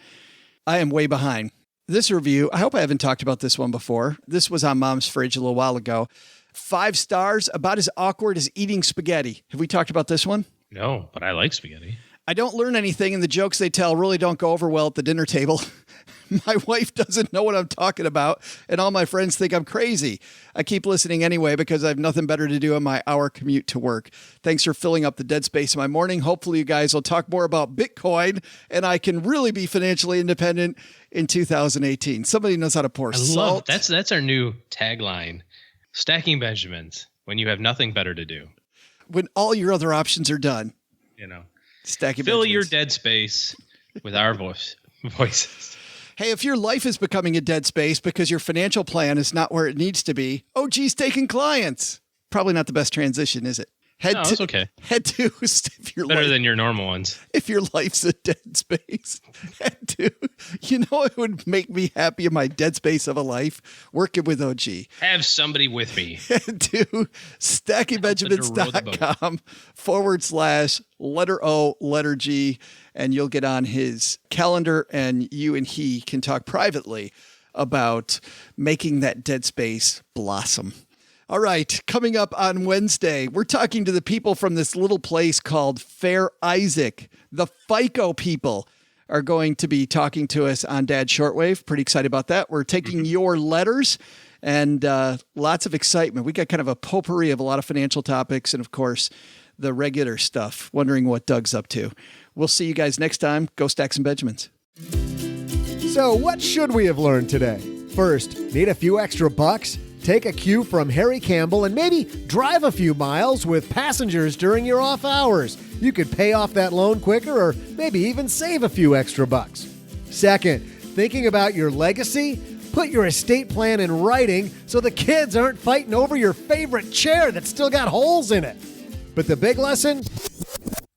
am way behind. This review, I hope I haven't talked about this one before. This was on Mom's fridge a little while ago. 5 stars, about as awkward as eating spaghetti. Have we talked about this one? no, but I like spaghetti. I don't learn anything, and the jokes they tell really don't go over well at the dinner table. My wife doesn't know what I'm talking about, and all my friends think I'm crazy. I keep listening anyway because I have nothing better to do on my hour commute to work. Thanks for filling up the dead space in my morning. Hopefully you guys will talk more about Bitcoin, and I can really be financially independent in 2018. Somebody knows how to pour salt. That's our new tagline. Stacking Benjamins when you have nothing better to do. When all your other options are done. You know, Stacking fill Benjamins. your dead space with our voices. Hey, if your life is becoming a dead space because your financial plan is not where it needs to be, OG's taking clients. Probably not the best transition, is it? It's okay. Head to if your Better than your normal ones. If your life's a dead space, head to, it would make me happy in my dead space of a life working with OG. Have somebody with me. Head to stackingbenjamins.com/letter O, letter G, and you'll get on his calendar, and you and he can talk privately about making that dead space blossom. All right, coming up on Wednesday, we're talking to the people from this little place called Fair Isaac. The FICO people are going to be talking to us on Dad Shortwave. Pretty excited about that. We're taking your letters and lots of excitement. We got kind of a potpourri of a lot of financial topics and, of course, the regular stuff. Wondering what Doug's up to. We'll see you guys next time. Go Stack some Benjamins. So what should we have learned today? First, need a few extra bucks? Take a cue from Harry Campbell and maybe drive a few miles with passengers during your off hours. You could pay off that loan quicker or maybe even save a few extra bucks. Second, thinking about your legacy? Put your estate plan in writing so the kids aren't fighting over your favorite chair that's still got holes in it. But the big lesson?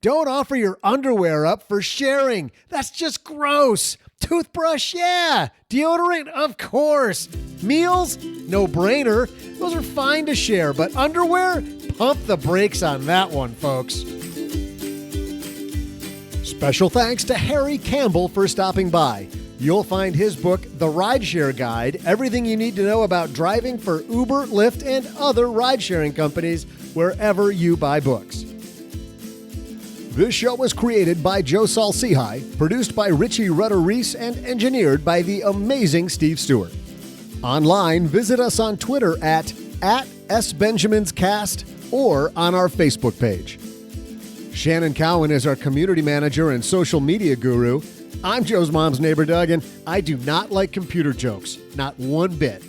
Don't offer your underwear up for sharing. That's just gross. Toothbrush, yeah. Deodorant, of course. Meals, no brainer. Those are fine to share, but underwear? Pump the brakes on that one, folks. Special thanks to Harry Campbell for stopping by. You'll find his book, The Rideshare Guide, everything you need to know about driving for Uber, Lyft, and other ride-sharing companies wherever you buy books. This show was created by Joe Saul-Sehy, produced by Richie Rutter-Reese, and engineered by the amazing Steve Stewart. Online, visit us on Twitter at @SBenjaminsCast or on our Facebook page. Shannon Cowan is our community manager and social media guru. I'm Joe's mom's neighbor, Doug, and I do not like computer jokes. Not one bit.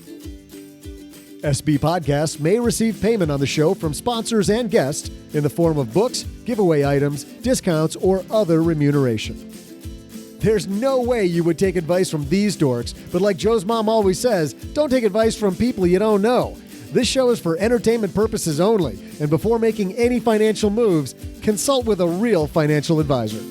SB Podcasts may receive payment on the show from sponsors and guests in the form of books, giveaway items, discounts, or other remuneration. There's no way you would take advice from these dorks, but like Joe's mom always says, don't take advice from people you don't know. This show is for entertainment purposes only, and before making any financial moves, consult with a real financial advisor.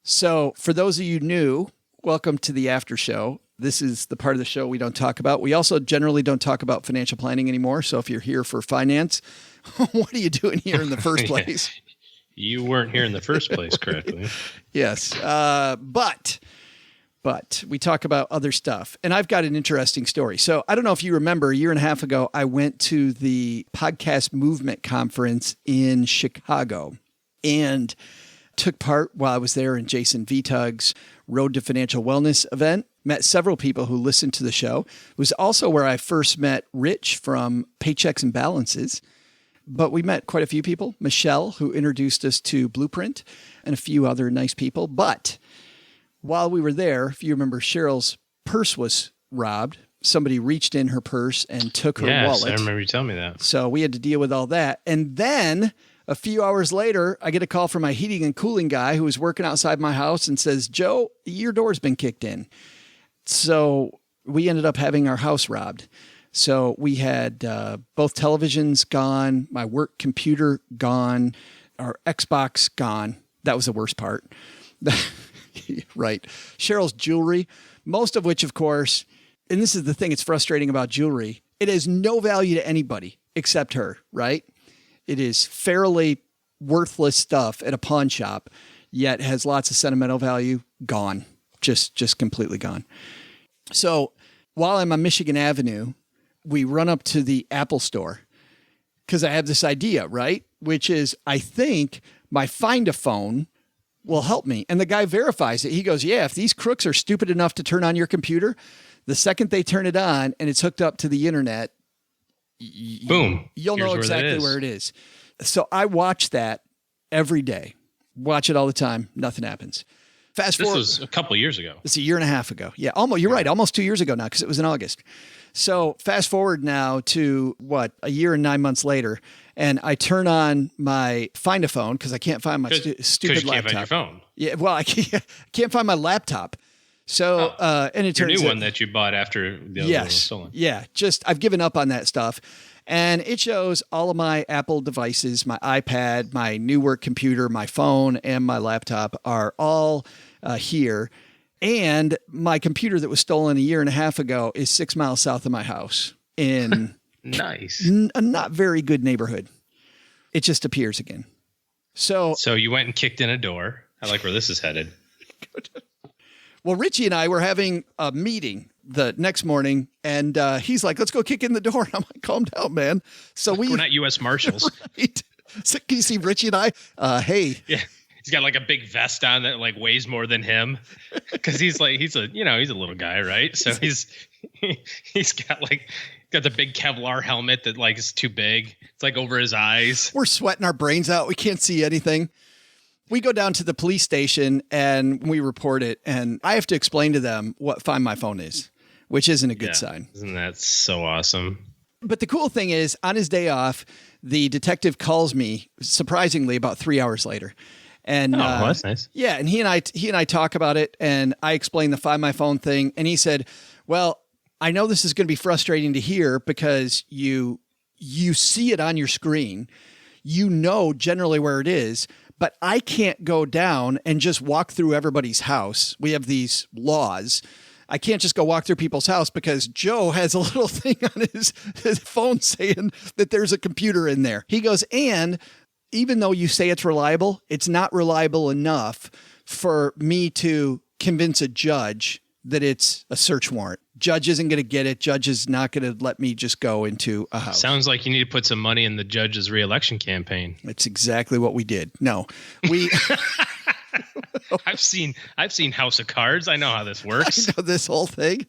So for those of you new, welcome to the after show. This is the part of the show we don't talk about. We also generally don't talk about financial planning anymore. So if you're here for finance, what are you doing here in the first place? You weren't here in the first place, correctly. Yes. But we talk about other stuff. And I've got an interesting story. So I don't know if you remember, a year and a half ago, I went to the Podcast Movement Conference in Chicago and took part while I was there in Jason Vitug's Road to Financial Wellness event. Met several people who listened to the show. It was also where I first met Rich from Paychecks and Balances. But we met quite a few people. Michelle, who introduced us to Blueprint, and a few other nice people. But while we were there, if you remember, Cheryl's purse was robbed. Somebody reached in her purse and took her wallet. I remember you telling me that. So we had to deal with all that. And then a few hours later, I get a call from my heating and cooling guy who was working outside my house and says, Joe, your door's been kicked in. So we ended up having our house robbed. So we had both televisions gone, my work computer gone, our Xbox gone. That was the worst part. Right. Cheryl's jewelry, most of which, of course, and this is the thing, it's frustrating about jewelry. It has no value to anybody except her, right? It is fairly worthless stuff at a pawn shop, yet has lots of sentimental value. Gone. Just completely gone. So while I'm on Michigan Avenue, we run up to the Apple store because I have this idea, right? Which is, I think my Find a Phone will help me. And the guy verifies it. He goes, yeah, if these crooks are stupid enough to turn on your computer, the second they turn it on and it's hooked up to the internet, boom, you'll know exactly where it is. So I watch that every day. Watch it all the time. Nothing happens. Fast forward. This was a couple of years ago. It's a year and a half ago. Yeah, almost. You're right. Almost 2 years ago now because it was in August. So fast forward now to a year and 9 months later, and I turn on my Find a Phone because I can't find my stupid laptop. You can't find your phone. Yeah, well, I can't find my laptop. So, and it turns out your new one that you bought after the other one was stolen. Yeah, I've given up on that stuff. And it shows all of my Apple devices, my iPad, my new work computer, my phone, and my laptop are all here. And my computer that was stolen a year and a half ago is 6 miles south of my house in nice, a not very good neighborhood. It just appears again. So you went and kicked in a door. I like where this is headed. Well, Richie and I were having a meeting the next morning, and he's like, let's go kick in the door. And I'm like, calm down, man. So we're not U.S. Marshals. Right. So can you see Richie and I? Hey. Yeah. He's got like a big vest on that like weighs more than him. Cause he's a little guy, right? So he's got the big Kevlar helmet that like is too big. It's like over his eyes. We're sweating our brains out. We can't see anything. We go down to the police station and we report it. And I have to explain to them what Find My Phone is, which isn't a good sign. Isn't that so awesome? But the cool thing is, on his day off, the detective calls me, surprisingly, about 3 hours later. And that's nice. Yeah, and he and I talk about it, and I explain the Find My Phone thing, and he said, "Well, I know this is going to be frustrating to hear because you see it on your screen, you know generally where it is, but I can't go down and just walk through everybody's house. We have these laws. I can't just go walk through people's house because Joe has a little thing on his phone saying that there's a computer in there." He goes, "And even though you say it's reliable, it's not reliable enough for me to convince a judge that it's a search warrant. Judge isn't going to get it. Judge is not going to let me just go into a house." Sounds like you need to put some money in the judge's reelection campaign. It's exactly what we did. No, we. I've seen House of Cards. I know how this works. I know this whole thing.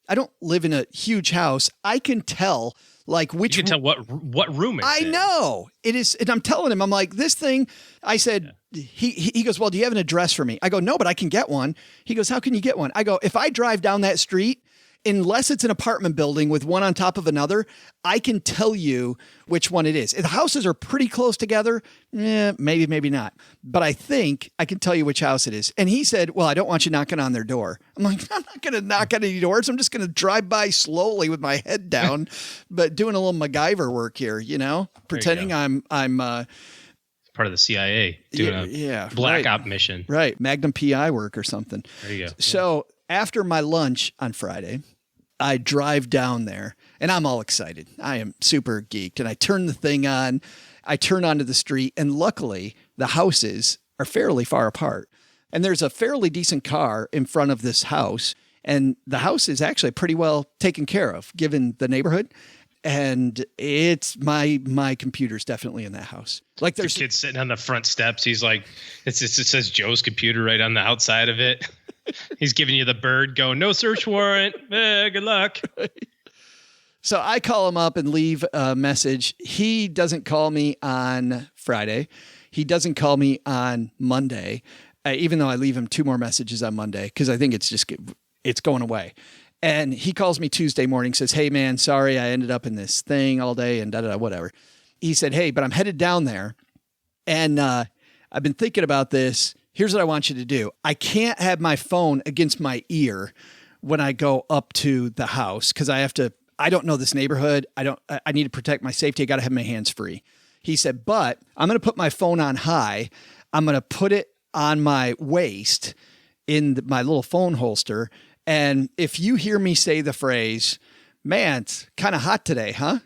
I don't live in a huge house. I can tell. Like which you can tell what room it's in. I know it is. And I'm telling him, I'm like, this thing, I said, he goes, "Well, do you have an address for me?" I go, "No, but I can get one." He goes, "How can you get one?" I go, "If I drive down that street, unless it's an apartment building with one on top of another, I can tell you which one it is. If the houses are pretty close together, maybe, maybe not. But I think I can tell you which house it is." And he said, "Well, I don't want you knocking on their door." I'm like, "I'm not going to knock on any doors. I'm just going to drive by slowly with my head down, but doing a little MacGyver work here, pretending I'm part of the CIA doing a black op mission. Right. Magnum PI work or something. There you go. So after my lunch on Friday, I drive down there and I'm all excited. I am super geeked. And I turn the thing on. I turn onto the street. And luckily, the houses are fairly far apart. And there's a fairly decent car in front of this house. And the house is actually pretty well taken care of, given the neighborhood. And it's my computer's definitely in that house. Like there's the kid sitting on the front steps. He's like, it says Joe's computer right on the outside of it. He's giving you the bird going, no search warrant. Good luck. So I call him up and leave a message. He doesn't call me on Friday. He doesn't call me on Monday, even though I leave him 2 more messages on Monday because I think it's going away. And he calls me Tuesday morning, says, hey, man, sorry, I ended up in this thing all day and whatever. He said, hey, but I'm headed down there. And I've been thinking about this. Here's what I want you to do. I can't have my phone against my ear when I go up to the house because I don't know this neighborhood. I need to protect my safety. I got to have my hands free. He said, but I'm going to put my phone on high. I'm going to put it on my waist in my little phone holster. And if you hear me say the phrase, man, it's kind of hot today, huh?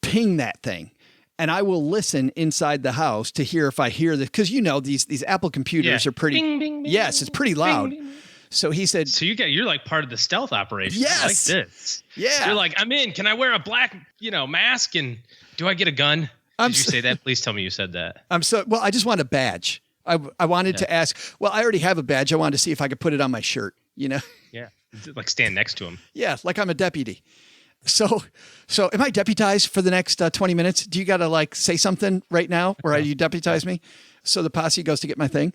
Ping that thing. And I will listen inside the house to hear if I hear this. Because, these Apple computers are pretty. Bing, bing, bing, yes, it's pretty loud. Bing, bing. So he said. So you're like part of the stealth operation. Yes. Like this. Yeah. You're like, I'm in. Can I wear a black, mask? And do I get a gun? Did you say that? Please tell me you said that. I just want a badge. I wanted to ask. Well, I already have a badge. I wanted to see if I could put it on my shirt, Yeah. Like stand next to him. Yeah, like I'm a deputy. So am I deputized for the next 20 minutes? Do you got to say something right now or you deputize me? So the posse goes to get my thing.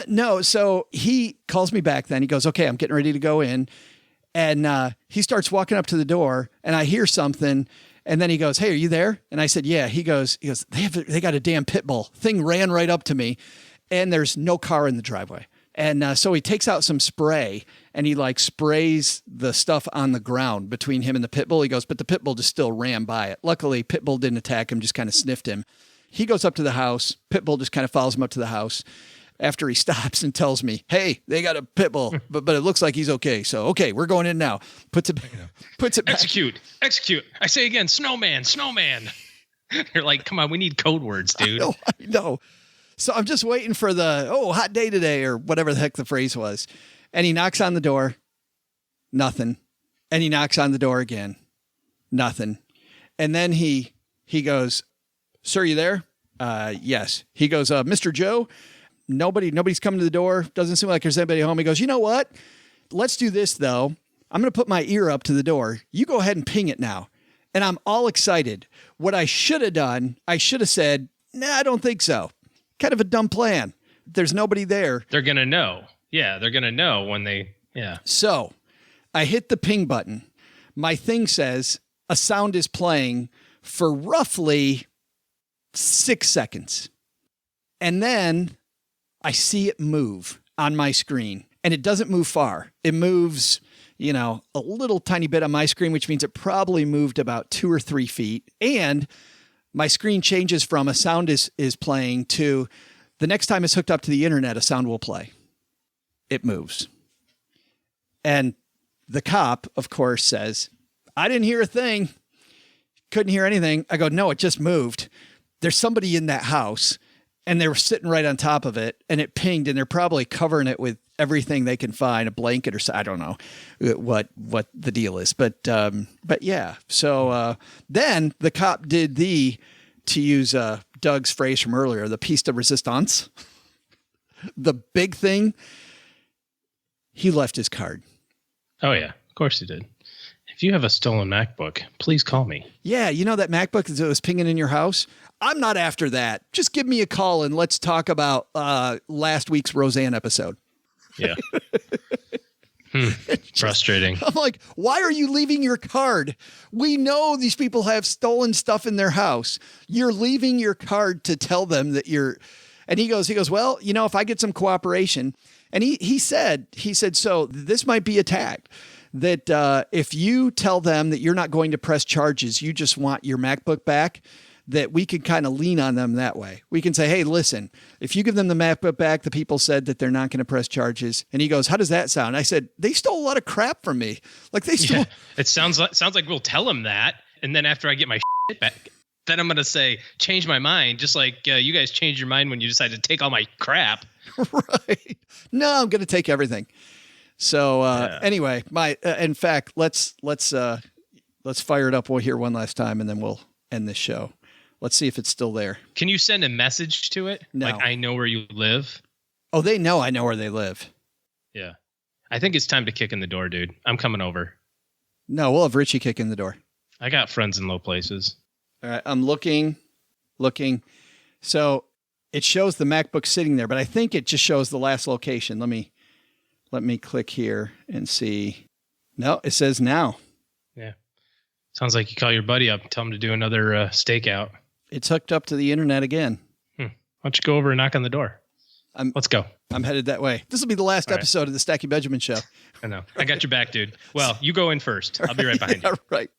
No. So he calls me back then. He goes, okay, I'm getting ready to go in. And he starts walking up to the door and I hear something. And then he goes, hey, are you there? And I said, yeah. He goes, they got a damn pit bull. Thing ran right up to me and there's no car in the driveway. And so he takes out some spray and he sprays the stuff on the ground between him and the pit bull. He goes, but the pit bull just still ran by it. Luckily, pit bull didn't attack him, just kind of sniffed him. He goes up to the house. Pit bull just kind of follows him up to the house after he stops and tells me, hey, they got a pit bull, but it looks like he's okay. So, okay, we're going in now. Puts it back. Execute. I say again, snowman. You're like, come on, we need code words, dude. I know. So I'm just waiting for the, hot day today or whatever the heck the phrase was. And he knocks on the door. Nothing. And he knocks on the door again. Nothing. And then he goes, sir, you there? Yes. He goes, Mr. Joe, nobody's coming to the door. Doesn't seem like there's anybody home. He goes, you know what? Let's do this though. I'm going to put my ear up to the door. You go ahead and ping it now. And I'm all excited. What I should have done, I should have said, nah, I don't think so. Kind of a dumb plan. There's nobody there. They're going to know. Yeah, they're going to know when yeah. So I hit the ping button. My thing says a sound is playing for roughly 6 seconds. And then I see it move on my screen. And it doesn't move far. It moves, a little tiny bit on my screen, which means it probably moved about 2 or 3 feet. And my screen changes from a sound is playing to the next time it's hooked up to the internet, a sound will play. It moves. And the cop, of course, says, I didn't hear a thing. Couldn't hear anything. I go, no, it just moved. There's somebody in that house and they were sitting right on top of it and it pinged and they're probably covering it with everything they can find, a blanket or so. I don't know what the deal is, but yeah. So then the cop did to use Doug's phrase from earlier, the piece de resistance, the big thing. He left his card. Oh yeah, of course he did. If you have a stolen MacBook, please call me. Yeah, that MacBook that was pinging in your house? I'm not after that. Just give me a call and let's talk about last week's Roseanne episode. Yeah. Frustrating. I'm like, why are you leaving your card? We know these people have stolen stuff in their house. You're leaving your card to tell them that you're, and he goes, well, if I get some cooperation, and he said, so this might be attacked, that if you tell them that you're not going to press charges, you just want your MacBook back, that we could kind of lean on them that way. We can say, hey, listen, if you give them the MacBook back, the people said that they're not going to press charges. And he goes, how does that sound? I said, they stole a lot of crap from me. Like they stole. Yeah, it sounds like we'll tell them that. And then after I get my shit back, then I'm going to say, change my mind. Just like you guys changed your mind when you decided to take all my crap. Right. No, I'm going to take everything. So anyway, in fact, let's fire it up. We'll hear one last time and then we'll end this show. Let's see if it's still there. Can you send a message to it? No. Like, I know where you live. Oh, they know I know where they live. Yeah. I think it's time to kick in the door, dude. I'm coming over. No, we'll have Richie kick in the door. I got friends in low places. All right. I'm looking. So it shows the MacBook sitting there, but I think it just shows the last location. Let me click here and see. No, it says now. Yeah. Sounds like you call your buddy up and tell him to do another stakeout. It's hooked up to the internet again. Why don't you go over and knock on the door? Let's go. I'm headed that way. This will be the last episode of the Stacky Benjamin Show. I know. I got your back, dude. Well, you go in first. I'll be right behind you. Right.